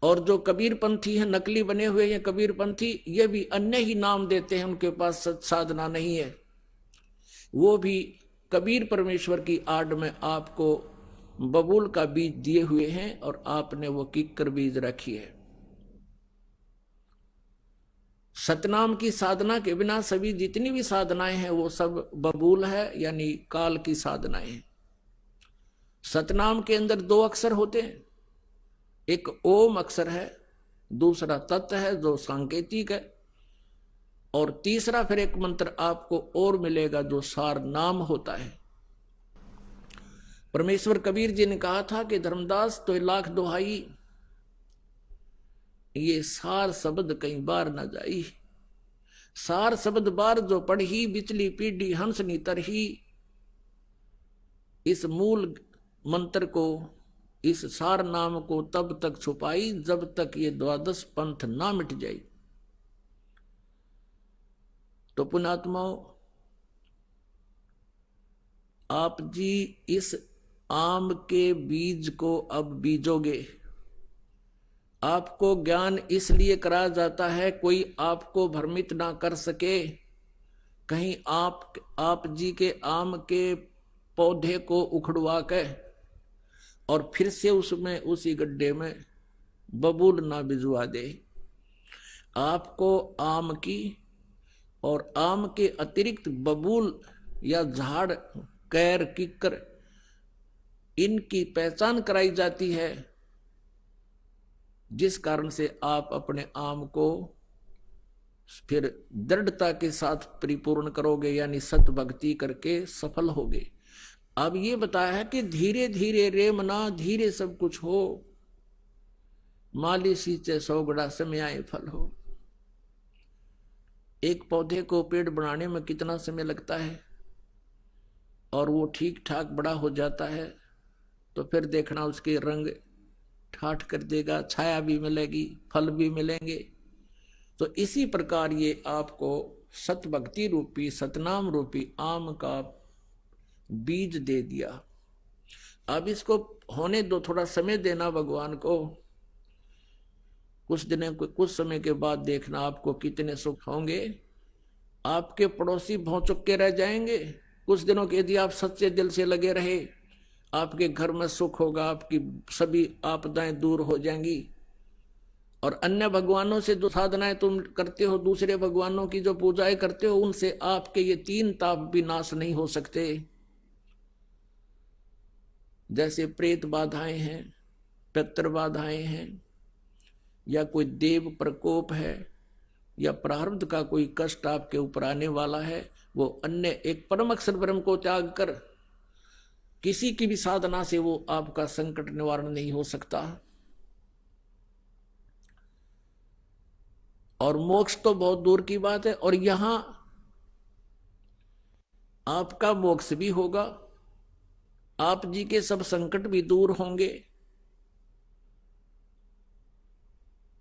और जो कबीर पंथी हैं, नकली बने हुए हैं कबीर पंथी, ये भी अन्य ही नाम देते हैं, उनके पास सच साधना नहीं है। वो भी कबीर परमेश्वर की आड़ में आपको बबूल का बीज दिए हुए हैं, और आपने वो किक्कर बीज रखी है। सतनाम की साधना के बिना सभी जितनी भी साधनाएं हैं वो सब बबूल है, यानी काल की साधनाएं हैं। सतनाम के अंदर 2 अक्षर होते हैं, एक ओम अक्षर है, दूसरा तत् है जो सांकेतिक है, और तीसरा फिर एक मंत्र आपको और मिलेगा जो सार नाम होता है। परमेश्वर कबीर जी ने कहा था कि धर्मदास तो लाख दुहाई, ये सार शब्द कई बार न जाई। सार शब्द बार जो पढ़ी, बिचली पीढ़ी हंस नी तरही। इस मूल मंत्र को, इस सार नाम को तब तक छुपाई जब तक ये द्वादश पंथ ना मिट जाए। तो पुण्यात्माओं, आप जी इस आम के बीज को अब बीजोगे। आपको ज्ञान इसलिए कराया जाता है कोई आपको भ्रमित ना कर सके, कहीं आप जी के आम के पौधे को उखड़वा के और फिर से उसमें उसी गड्ढे में बबूल ना भिजवा दे। आपको आम की और आम के अतिरिक्त बबूल या झाड़, कैर, किक्कर, इनकी पहचान कराई जाती है, जिस कारण से आप अपने आम को फिर दृढ़ता के साथ परिपूर्ण करोगे, यानी सत भक्ति करके सफल होगे। अब ये बताया है कि धीरे धीरे रे मना, धीरे सब कुछ हो, माली सींचे सौ गड़ा समय आए फल हो। एक पौधे को पेड़ बनाने में कितना समय लगता है, और वो ठीक ठाक बड़ा हो जाता है तो फिर देखना उसके रंग ठाठ कर देगा, छाया भी मिलेगी, फल भी मिलेंगे। तो इसी प्रकार ये आपको सत भक्ति रूपी, सतनाम रूपी आम का बीज दे दिया। अब इसको होने दो, थोड़ा समय देना भगवान को। कुछ समय के बाद देखना आपको कितने सुख होंगे। आपके पड़ोसी भौचुक्के रह जाएंगे कुछ दिनों के, यदि आप सच्चे दिल से लगे रहे। आपके घर में सुख होगा, आपकी सभी आपदाएं दूर हो जाएंगी। और अन्य भगवानों से जो साधनाएं तुम करते हो, दूसरे भगवानों की जो पूजाएं करते हो, उनसे आपके ये तीन ताप भी नाश नहीं हो सकते। जैसे प्रेत बाधाएं हैं, पितृ बाधाएं हैं, या कोई देव प्रकोप है, या प्रारब्ध का कोई कष्ट आपके ऊपर आने वाला है, वो अन्य एक परम अक्षर ब्रह्म को त्याग कर किसी की भी साधना से वो आपका संकट निवारण नहीं हो सकता। और मोक्ष तो बहुत दूर की बात है, और यहां आपका मोक्ष भी होगा, आप जी के सब संकट भी दूर होंगे,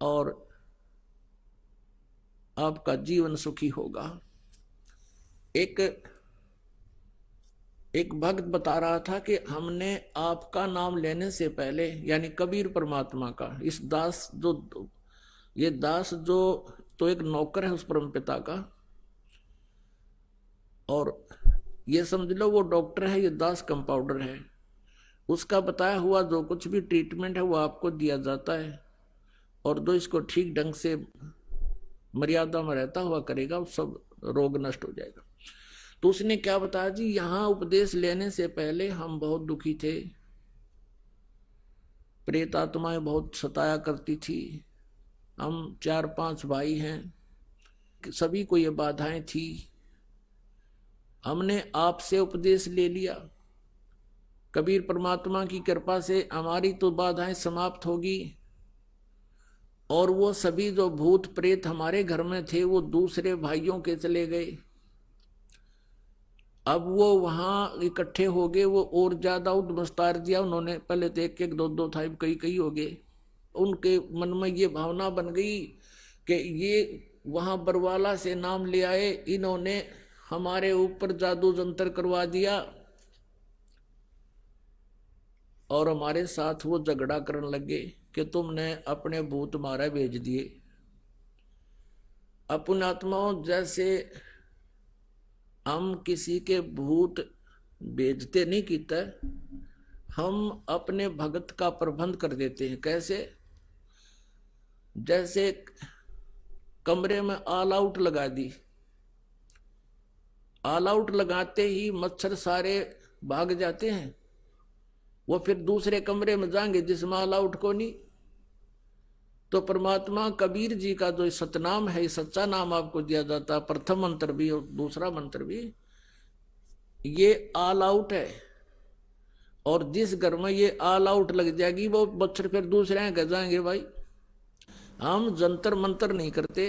और आपका जीवन सुखी होगा। एक भक्त बता रहा था कि हमने आपका नाम लेने से पहले, यानी कबीर परमात्मा का, इस दास जो, ये दास जो तो एक नौकर है उस परम पिता का, और ये समझ लो वो डॉक्टर है, ये दास कंपाउंडर है। उसका बताया हुआ जो कुछ भी ट्रीटमेंट है वो आपको दिया जाता है, और जो इसको ठीक ढंग से मर्यादा में रहता हुआ करेगा, वो सब रोग नष्ट हो जाएगा। तो उसने क्या बताया जी, यहां उपदेश लेने से पहले हम बहुत दुखी थे, प्रेत आत्माएं बहुत सताया करती थी, हम 4-5 भाई हैं, सभी को ये बाधाएं थी। हमने आपसे उपदेश ले लिया, कबीर परमात्मा की कृपा से हमारी तो बाधाएं समाप्त होगी, और वो सभी जो भूत प्रेत हमारे घर में थे वो दूसरे भाइयों के चले गए। अब वो वहां इकट्ठे हो गए, वो और ज्यादा उद्मस्तार दिया उन्होंने। पहले तो एक 1-2 था, कई हो गए। उनके मन में ये भावना बन गई कि ये वहां बरवाला से नाम ले आए, इन्होंने हमारे ऊपर जादू जंतर करवा दिया, और हमारे साथ वो झगड़ा करने लगे कि तुमने अपने भूत मारा भेज दिए। अपन आत्माओं, जैसे हम किसी के भूत भेजते नहीं कीता, हम अपने भगत का प्रबंध कर देते हैं। कैसे? जैसे कमरे में ऑल आउट लगा दी, ऑल आउट लगाते ही मच्छर सारे भाग जाते हैं, वो फिर दूसरे कमरे में जाएंगे जिसमें ऑल आउट को नहीं। तो परमात्मा कबीर जी का जो सतनाम है, सच्चा नाम आपको दिया जाता, प्रथम मंत्र भी और दूसरा मंत्र भी, ये ऑल आउट है। और जिस घर में ये ऑल आउट लग जाएगी वो बच्चे फिर दूसरे कह जाएंगे भाई हम जंतर मंतर नहीं करते।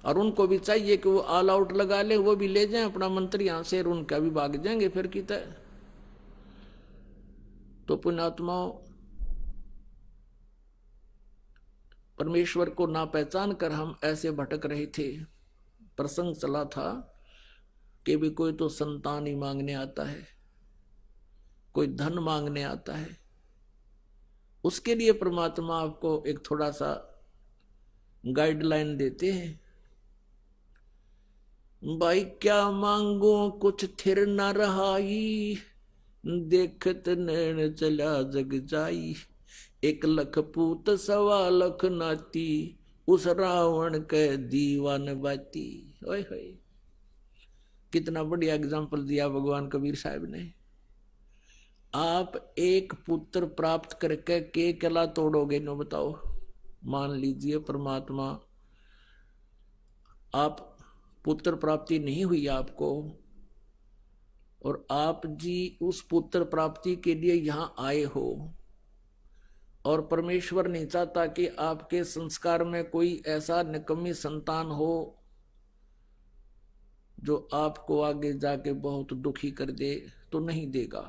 और उनको भी चाहिए कि वो ऑल आउट लगा ले, वो भी ले जाएं अपना मंत्र यहां से, उनका भी भाग जाएंगे फिर कितना। तो पुण्यात्माओं, परमेश्वर को ना पहचान कर हम ऐसे भटक रहे थे। प्रसंग चला था कि भी कोई तो संतान ही मांगने आता है, कोई धन मांगने आता है, उसके लिए परमात्मा आपको एक थोड़ा सा गाइडलाइन देते हैं। भाई क्या मांगो कुछ थिर न रहाई, देखत नैन चला जग जाई, 1 लाख पूत 1.25 लाख नाती, उस रावण के दीवान बाती। ओए होए, कितना बढ़िया एग्जाम्पल दिया भगवान कबीर साहब ने। आप एक पुत्र प्राप्त करके के कला तोड़ोगे नो बताओ। मान लीजिए परमात्मा, आप पुत्र प्राप्ति नहीं हुई आपको, और आप जी उस पुत्र प्राप्ति के लिए यहां आए हो, और परमेश्वर नहीं चाहता कि आपके संस्कार में कोई ऐसा निकम्मी संतान हो जो आपको आगे जाके बहुत दुखी कर दे, तो नहीं देगा।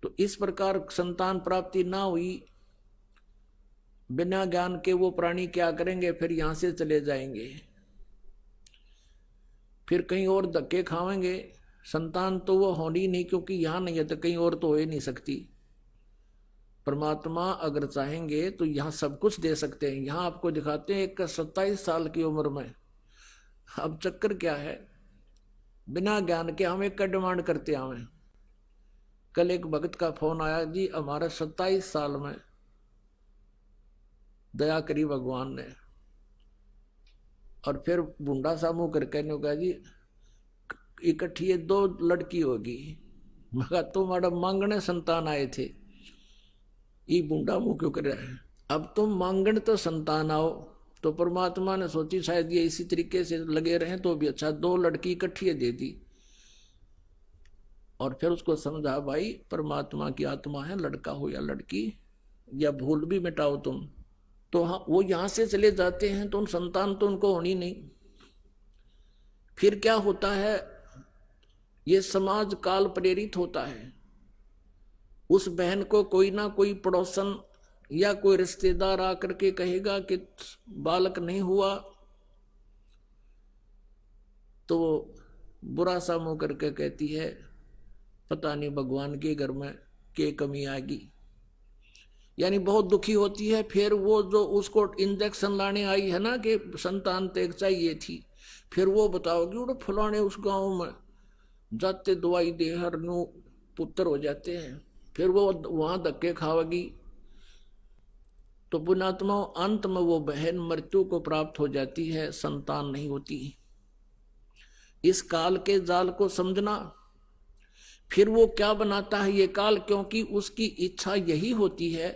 तो इस प्रकार संतान प्राप्ति ना हुई, बिना ज्ञान के वो प्राणी क्या करेंगे, फिर यहां से चले जाएंगे, फिर कहीं और धक्के खाएंगे। संतान तो वो होनी नहीं, क्योंकि यहां नहीं है तो कहीं और तो हो ही नहीं सकती। परमात्मा अगर चाहेंगे तो यहां सब कुछ दे सकते हैं। यहां आपको दिखाते हैं एक 27 साल की उम्र में। अब चक्कर क्या है, बिना ज्ञान के हम एक का डिमांड करते हमें। कल एक भक्त का फोन आया, जी हमारे 27 साल में दया करी भगवान ने, और फिर बूंदा सा मुंह करके ने कहा जी इकट्ठी ये 2 लड़की होगी। मगर तुम मैडम मांगने संतान आए थे, ये बूंदा मुंह क्यों कर रहा है, अब तुम मांगने तो संतान आओ। तो परमात्मा ने सोची शायद ये इसी तरीके से लगे रहे तो भी अच्छा, 2 लड़की इकट्ठी दे दी। और फिर उसको समझा भाई परमात्मा की आत्मा है, लड़का हो या लड़की, या भूल भी मिटाओ तुम। तो हाँ, वो यहां से चले जाते हैं तो उन संतान तो उनको होनी नहीं। फिर क्या होता है, ये समाज काल प्रेरित होता है। उस बहन को कोई ना कोई पड़ोसन या कोई रिश्तेदार आकर के कहेगा कि बालक नहीं हुआ, तो बुरा सा मुंह करके कहती है पता नहीं भगवान के घर में क्या कमी आएगी, यानी बहुत दुखी होती है। फिर वो जो उसको इंजेक्शन लाने आई है ना कि संतान तेग चाहिए थी, फिर वो बताओगी वो फलाने उस गांव में जाते दवाई दे हर नु पुत्र हो जाते हैं, फिर वो वहां धक्के खावेगी। तो पुण्यात्मा, अंत में वो बहन मृत्यु को प्राप्त हो जाती है, संतान नहीं होती। इस काल के जाल को समझना। फिर वो क्या बनाता है ये काल, क्योंकि उसकी इच्छा यही होती है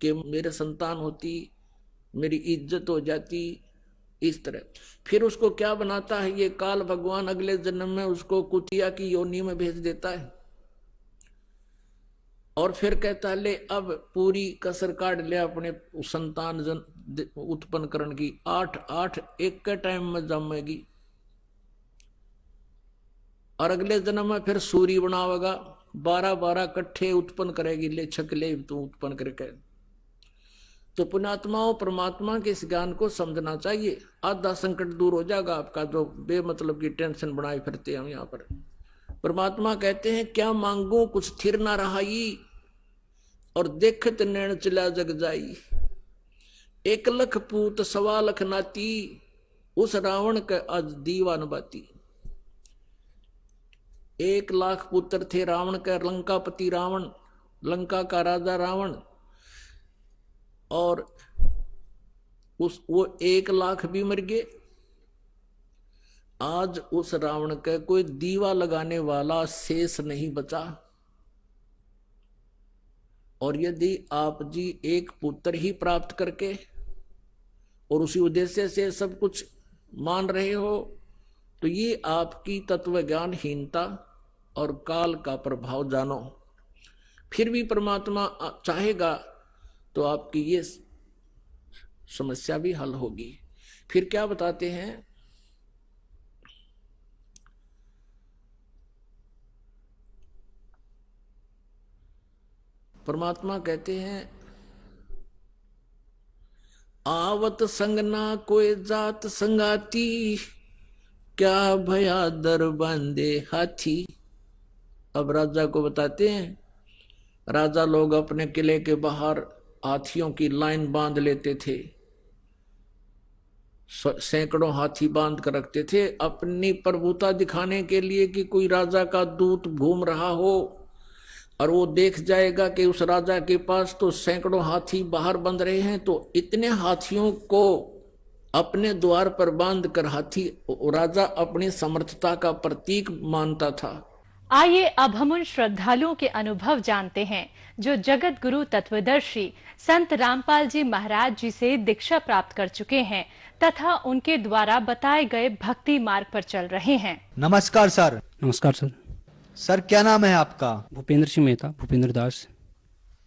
कि मेरे संतान होती, मेरी इज्जत हो जाती, इस तरह। फिर उसको क्या बनाता है ये काल, भगवान अगले जन्म में उसको कुतिया की योनि में भेज देता है, और फिर कहता है ले अब पूरी कसर काट ले अपने संतान उत्पन्न करने की। 8 एक के टाइम में जमेगी, और अगले जन्म में फिर सूरी बनावेगा, 12 कट्ठे उत्पन्न करेगी, ले छकले तू उत्पन्न करके। तो पुण्यात्माओं, परमात्मा के इस ज्ञान को समझना चाहिए, आधा संकट दूर हो जाएगा आपका, जो बेमतलब की टेंशन बनाए फिरते हम यहाँ पर। परमात्मा कहते हैं क्या मांगो कुछ थिर ना रहाई, और देखत नैन चला जग जाई, 1 लाख पूत 1.25 लाख नाती, उस रावण के आज दीवान बाती। 1 लाख पुत्र थे रावण के, लंकापति रावण, लंका का राजा रावण, और वो 1 लाख भी मर गए। आज उस रावण के कोई दीवा लगाने वाला शेष नहीं बचा। और यदि आप जी एक पुत्र ही प्राप्त करके और उसी उद्देश्य से सब कुछ मान रहे हो, तो ये आपकी तत्वज्ञानहीनता और काल का प्रभाव जानो। फिर भी परमात्मा चाहेगा तो आपकी ये समस्या भी हल होगी। फिर क्या बताते हैं, परमात्मा कहते हैं आवत संग ना कोई जात संगाती, क्या भया दर बांधे हाथी। अब राजा को बताते हैं, राजा लोग अपने किले के बाहर हाथियों की लाइन बांध लेते थे, सैकड़ों हाथी बांध कर रखते थे अपनी प्रभुता दिखाने के लिए कि कोई राजा का दूत घूम रहा हो और वो देख जाएगा कि उस राजा के पास तो सैकड़ों हाथी बाहर बंध रहे हैं, तो इतने हाथियों को अपने द्वार पर बांध कर हाथी राजा अपनी समर्थता का प्रतीक मानता था। आइए अब हम उन श्रद्धालुओं के अनुभव जानते हैं जो जगत गुरु तत्वदर्शी संत रामपाल जी महाराज जी से दीक्षा प्राप्त कर चुके हैं तथा उनके द्वारा बताए गए भक्ति मार्ग पर चल रहे हैं। नमस्कार सर। नमस्कार सर। सर क्या नाम है आपका? भूपेंद्र सिंह मेहता, भूपेंद्र दास।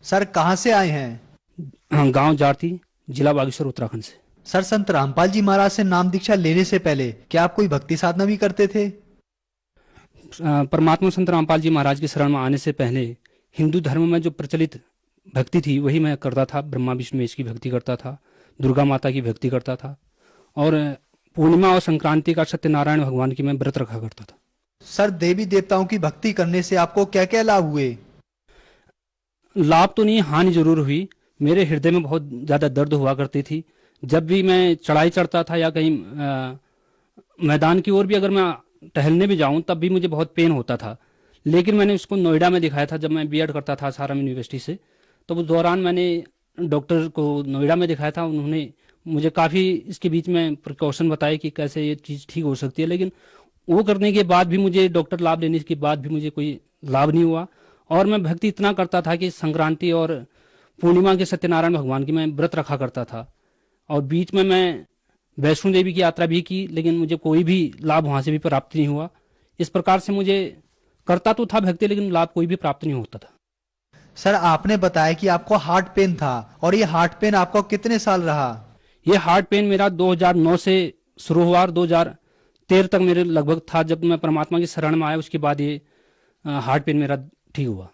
सर कहाँ से आए हैं? गांव जारती, जिला बागेश्वर, उत्तराखंड से। सर संत रामपाल जी महाराज से नाम दीक्षा लेने से पहले क्या आप कोई भक्ति साधना भी करते थे? परमात्मा संत रामपाल जी महाराज की शरण में आने से पहले हिंदू धर्म में जो प्रचलित भक्ति थी वही मैं करता था। ब्रह्मा विष्णु महेश की भक्ति करता था, दुर्गा माता की भक्ति करता था और पूर्णिमा और संक्रांति का सत्यनारायण भगवान की मैं व्रत रखा करता था। सर देवी देवताओं की भक्ति करने से आपको क्या क्या लाभ हुए? लाभ तो नहीं, हानि जरूर हुई। मेरे हृदय में बहुत ज्यादा दर्द हुआ करती थी। जब भी मैं चढ़ाई चढ़ता था या कहीं मैदान की ओर भी अगर मैं टहलने भी जाऊं तब भी मुझे बहुत पेन होता था। लेकिन मैंने उसको नोएडा में दिखाया था जब मैं बीएड करता था सासाराम यूनिवर्सिटी से, तो उस दौरान मैंने डॉक्टर को नोएडा में दिखाया था। उन्होंने मुझे काफ़ी इसके बीच में प्रिकॉशन बताए कि कैसे ये चीज़ ठीक हो सकती है। लेकिन वो करने के बाद भी मुझे, डॉक्टर लाभ लेने के बाद भी मुझे कोई लाभ नहीं हुआ। और मैं भक्ति इतना करता था कि संक्रांति और पूर्णिमा के सत्यनारायण भगवान की मैं व्रत रखा करता था। और बीच में मैं वैष्णो देवी की यात्रा भी की, लेकिन मुझे कोई भी लाभ वहां से भी प्राप्त नहीं हुआ। इस प्रकार से मुझे करता तो था भक्ति, लेकिन लाभ कोई भी प्राप्त नहीं होता था। सर आपने बताया कि आपको हार्ट पेन था, और ये हार्ट पेन आपको कितने साल रहा? ये हार्ट पेन मेरा 2009 से शुरू हुआ और 2013 तक मेरे लगभग था। जब मैं परमात्मा की शरण में आया उसके बाद ये हार्ट पेन मेरा ठीक हुआ।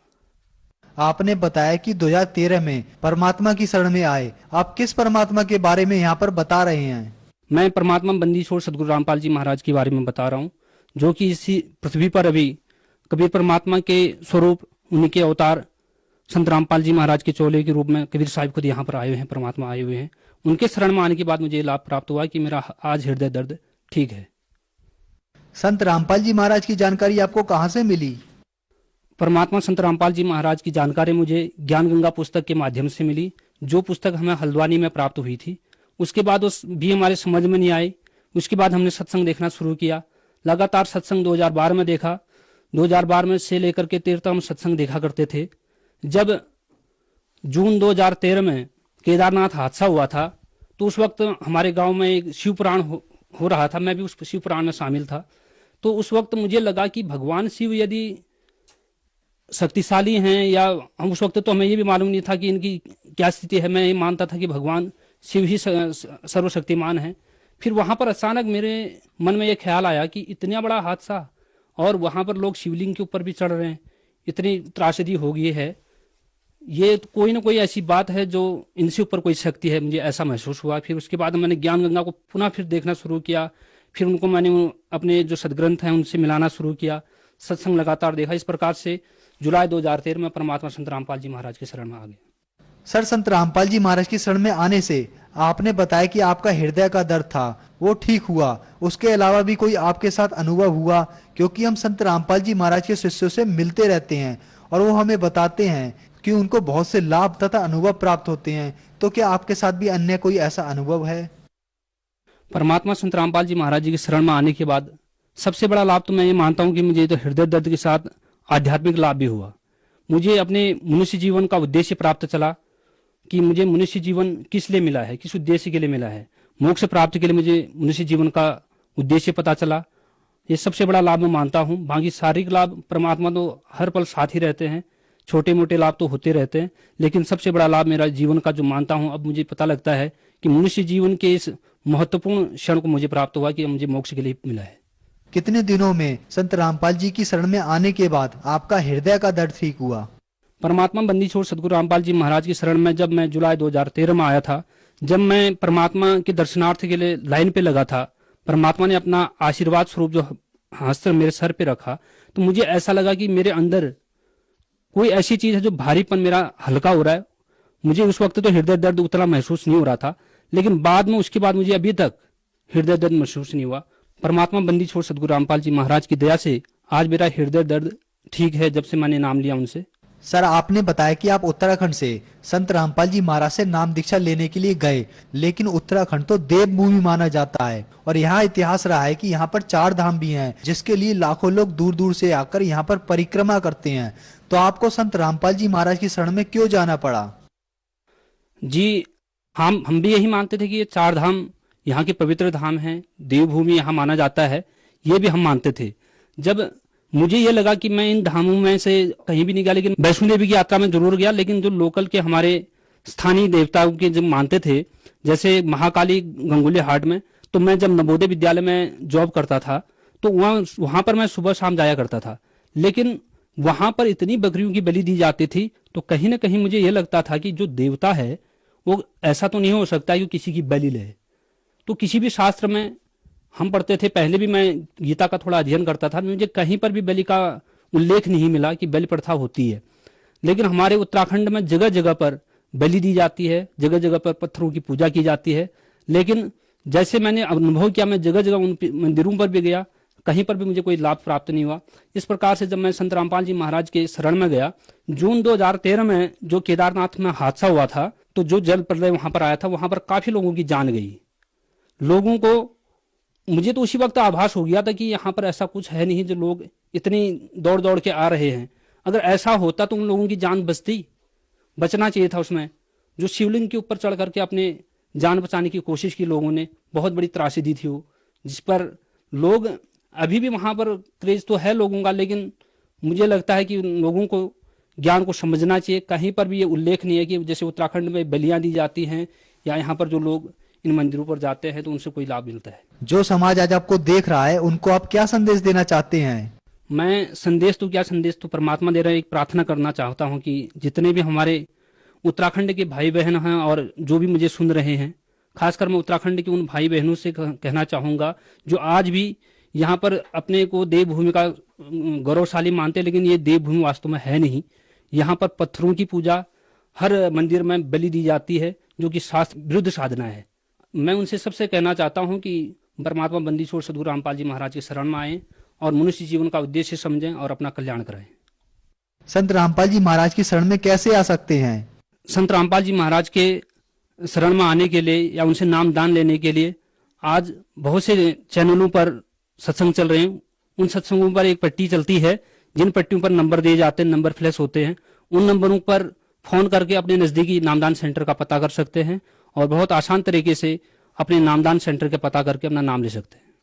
आपने बताया कि 2013 में परमात्मा की शरण में आए। आप किस परमात्मा के बारे में यहाँ पर बता रहे हैं? मैं परमात्मा बंदीछोड़ सदगुरु रामपाल जी महाराज के बारे में बता रहा हूँ, जो कि इसी पृथ्वी पर अभी कबीर परमात्मा के स्वरूप, उन्हीं के अवतार संत रामपाल जी महाराज के चोले के रूप में कबीर साहिब खुद यहाँ पर आए हुए हैं, परमात्मा आए हुए हैं। उनके शरण में आने के बाद मुझे लाभ प्राप्त हुआ कि मेरा आज हृदय दर्द ठीक है। संत रामपाल जी महाराज की जानकारी आपको कहाँ से मिली? परमात्मा संत रामपाल जी महाराज की जानकारी मुझे ज्ञान गंगा पुस्तक के माध्यम से मिली, जो पुस्तक हमें हल्द्वानी में प्राप्त हुई थी। उसके बाद उस भी हमारे समझ में नहीं आई। उसके बाद हमने सत्संग देखना शुरू किया। लगातार सत्संग 2012 में देखा। 2012 में से लेकर के 13 तक हम सत्संग देखा करते थे। जब जून 2013 में केदारनाथ हादसा हुआ था, तो उस वक्त हमारे गांव में एक शिव पुराण हो रहा था। मैं भी उस शिव पुराण में शामिल था। तो उस वक्त मुझे लगा कि भगवान शिव यदि शक्तिशाली हैं, या हम उस वक्त तो हमें ये भी मालूम नहीं था कि इनकी क्या स्थिति है। मैं ये मानता था कि भगवान शिव ही सर्वशक्तिमान है। फिर वहां पर अचानक मेरे मन में ये ख्याल आया कि इतना बड़ा हादसा और वहां पर लोग शिवलिंग के ऊपर भी चढ़ रहे हैं, इतनी त्रासदी हो गई है, ये कोई ना कोई ऐसी बात है जो इनसे ऊपर कोई शक्ति है, मुझे ऐसा महसूस हुआ। फिर उसके बाद मैंने ज्ञान गंगा को पुनः फिर देखना शुरू किया। फिर उनको मैंने अपने जो सदग्रंथ हैं उनसे मिलाना शुरू किया, सत्संग लगातार देखा। इस प्रकार से जुलाई 2013 में परमात्मा संत रामपाल जी महाराज के शरण में आ गए। सर संत रामपाल जी महाराज की शरण में आने से आपने बताया कि आपका हृदय का दर्द था वो ठीक हुआ। उसके अलावा भी कोई आपके साथ अनुभव हुआ? क्योंकि हम संत रामपाल जी महाराज के शिष्यों से मिलते रहते हैं और वो हमें बताते हैं कि उनको बहुत से लाभ तथा अनुभव प्राप्त होते हैं। तो क्या आपके साथ भी अन्य कोई ऐसा अनुभव है? परमात्मा संत रामपाल जी महाराज जी की शरण में आने के बाद सबसे बड़ा लाभ तो मैं ये मानता हूँ कि मुझे तो हृदय दर्द के साथ आध्यात्मिक लाभ भी हुआ। मुझे अपने मनुष्य जीवन का उद्देश्य प्राप्त चला कि मुझे मनुष्य जीवन किस लिए मिला है, किस उद्देश्य के लिए मिला है। मोक्ष प्राप्ति के लिए मुझे मनुष्य जीवन का उद्देश्य पता चला। ये सबसे बड़ा लाभ मैं मानता हूँ। बाकी शारीरिक लाभ परमात्मा तो हर पल साथ ही रहते हैं, छोटे मोटे लाभ तो होते रहते हैं, लेकिन सबसे बड़ा लाभ मेरा जीवन का जो मानता हूँ, अब मुझे पता लगता है कि मनुष्य जीवन के इस महत्वपूर्ण क्षण को मुझे प्राप्त हुआ कि मुझे मोक्ष के लिए मिला है। कितने दिनों में संत रामपाल जी की शरण में आने के बाद आपका हृदय का दर्द ठीक हुआ? परमात्मा बंदी छोड़ सदगुरु रामपाल जी महाराज की शरण में जब मैं जुलाई 2013 में आया था, जब मैं परमात्मा के दर्शनार्थ के लिए लाइन पे लगा था, परमात्मा ने अपना आशीर्वाद स्वरूप जो हस्त मेरे सर पे रखा, तो मुझे ऐसा लगा कि मेरे अंदर कोई ऐसी चीज है जो भारीपन मेरा हल्का हो रहा है। मुझे उस वक्त तो हृदय दर्द उतना महसूस नहीं हो रहा था, लेकिन बाद में उसके बाद मुझे अभी तक हृदय दर्द महसूस नहीं हुआ। परमात्मा बंदी छोड़ सदगुरु रामपाल जी महाराज की दया से आज मेरा हृदय दर्द ठीक है, जब से मैंने नाम लिया उनसे। सर, आपने बताया कि आप उत्तराखंड से संत रामपाल जी महाराज से नाम दीक्षा लेने के लिए गए, लेकिन उत्तराखंड तो देवभूमि माना जाता है और यहाँ इतिहास रहा है कि यहाँ पर 4 धाम भी हैं, जिसके लिए लाखों लोग दूर दूर से आकर यहाँ पर परिक्रमा करते हैं। तो आपको संत रामपाल जी महाराज की शरण में क्यों जाना पड़ा? जी, हम भी यही मानते थे कि ये 4 धाम यहाँ के पवित्र धाम हैं, देवभूमि यहाँ माना जाता है, ये भी हम मानते थे। जब मुझे ये लगा कि मैं इन धामों में से कहीं भी नहीं गया, लेकिन वैष्णो देवी की यात्रा में जरूर गया, लेकिन जो लोकल के हमारे स्थानीय देवताओं के जब मानते थे, जैसे महाकाली गंगोली हाट में, तो मैं जब नवोदय विद्यालय में जॉब करता था तो वहां पर मैं सुबह शाम जाया करता था, लेकिन वहां पर इतनी बकरियों की बलि दी जाती थी, तो कहीं ना कहीं मुझे ये लगता था कि जो देवता है वो ऐसा तो नहीं हो सकता कि किसी की बलि ले। तो किसी भी शास्त्र में हम पढ़ते थे, पहले भी मैं गीता का थोड़ा अध्ययन करता था, मुझे कहीं पर भी बलि का उल्लेख नहीं मिला कि बलि प्रथा होती है। लेकिन हमारे उत्तराखंड में जगह जगह पर बलि दी जाती है, जगह जगह पर पत्थरों की पूजा की जाती है। लेकिन जैसे मैंने अनुभव किया, मैं जगह जगह उन मंदिरों पर भी गया, कहीं पर भी मुझे कोई लाभ प्राप्त नहीं हुआ। इस प्रकार से जब मैं संत रामपाल जी महाराज के शरण में गया, जून 2013 में जो केदारनाथ में हादसा हुआ था, तो जो जल प्रलय वहां पर आया था, वहां पर काफी लोगों की जान गई। लोगों को, मुझे तो उसी वक्त आभास हो गया था कि यहाँ पर ऐसा कुछ है नहीं जो लोग इतनी दौड़ दौड़ के आ रहे हैं। अगर ऐसा होता तो उन लोगों की जान बचती, बचना चाहिए था उसमें। जो शिवलिंग के ऊपर चढ़ करके अपने जान बचाने की कोशिश की लोगों ने, बहुत बड़ी त्रासदी थी वो, जिस पर लोग अभी भी वहां पर क्रेज तो है लोगों का, लेकिन मुझे लगता है कि लोगों को ज्ञान को समझना चाहिए। कहीं पर भी ये उल्लेख नहीं है कि जैसे उत्तराखंड में बलियां दी जाती हैं या यहाँ पर जो लोग इन मंदिरों पर जाते हैं तो उनसे कोई लाभ मिलता है। जो समाज आज आपको देख रहा है, उनको आप क्या संदेश देना चाहते हैं? मैं संदेश तो क्या, संदेश तो परमात्मा दे रहे हैं। एक प्रार्थना करना चाहता हूँ कि जितने भी हमारे उत्तराखंड के भाई बहन हैं और जो भी मुझे सुन रहे हैं, खासकर मैं उत्तराखंड के उन भाई बहनों से कहना चाहूंगा जो आज भी यहाँ पर अपने को देवभूमि का गौरवशाली मानते हैं, लेकिन ये देवभूमि वास्तव में है नहीं। यहाँ पर पत्थरों की पूजा, हर मंदिर में बलि दी जाती है, जो कि शास्त्र विरुद्ध साधना है। मैं उनसे सबसे कहना चाहता हूँ कि परमात्मा बंदी छोड़ सदगुरु रामपाल जी महाराज के शरण में आए और मनुष्य जीवन का उद्देश्य समझें और अपना कल्याण कराएं। संत रामपाल जी महाराज की शरण में कैसे आ सकते हैं? संत रामपाल जी महाराज के शरण में आने के लिए या उनसे नाम दान लेने के लिए आज बहुत से चैनलों पर सत्संग चल रहे हैं। उन सत्संगों पर एक पट्टी चलती है, जिन पट्टियों पर नंबर दिए जाते हैं, नंबर फ्लैश होते हैं। उन नंबरों पर फोन करके अपने नजदीकी नामदान सेंटर का पता कर सकते हैं और बहुत आसान तरीके से अपने नामदान सेंटर का पता करके अपना नाम ले सकते हैं।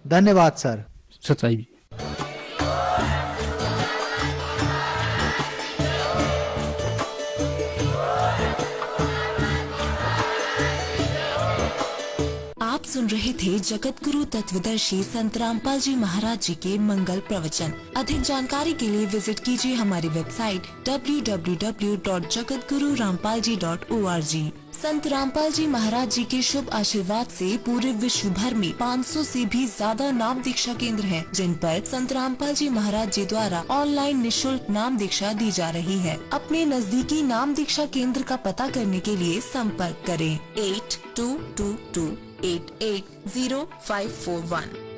धन्यवाद सर। सच्चाई जी। आप सुन रहे थे जगत गुरु तत्वदर्शी संत रामपाल जी महाराज जी के मंगल प्रवचन। अधिक जानकारी के लिए विजिट कीजिए हमारी वेबसाइट www.jagatgururampalji.org। संत रामपाल जी महाराज जी के शुभ आशीर्वाद से पूरे विश्व भर में 500 से भी ज्यादा नाम दीक्षा केंद्र हैं, जिन पर संत रामपाल जी महाराज जी द्वारा ऑनलाइन निशुल्क नाम दीक्षा दी जा रही है। अपने नजदीकी नाम दीक्षा केंद्र का पता करने के लिए संपर्क करें 8222880541।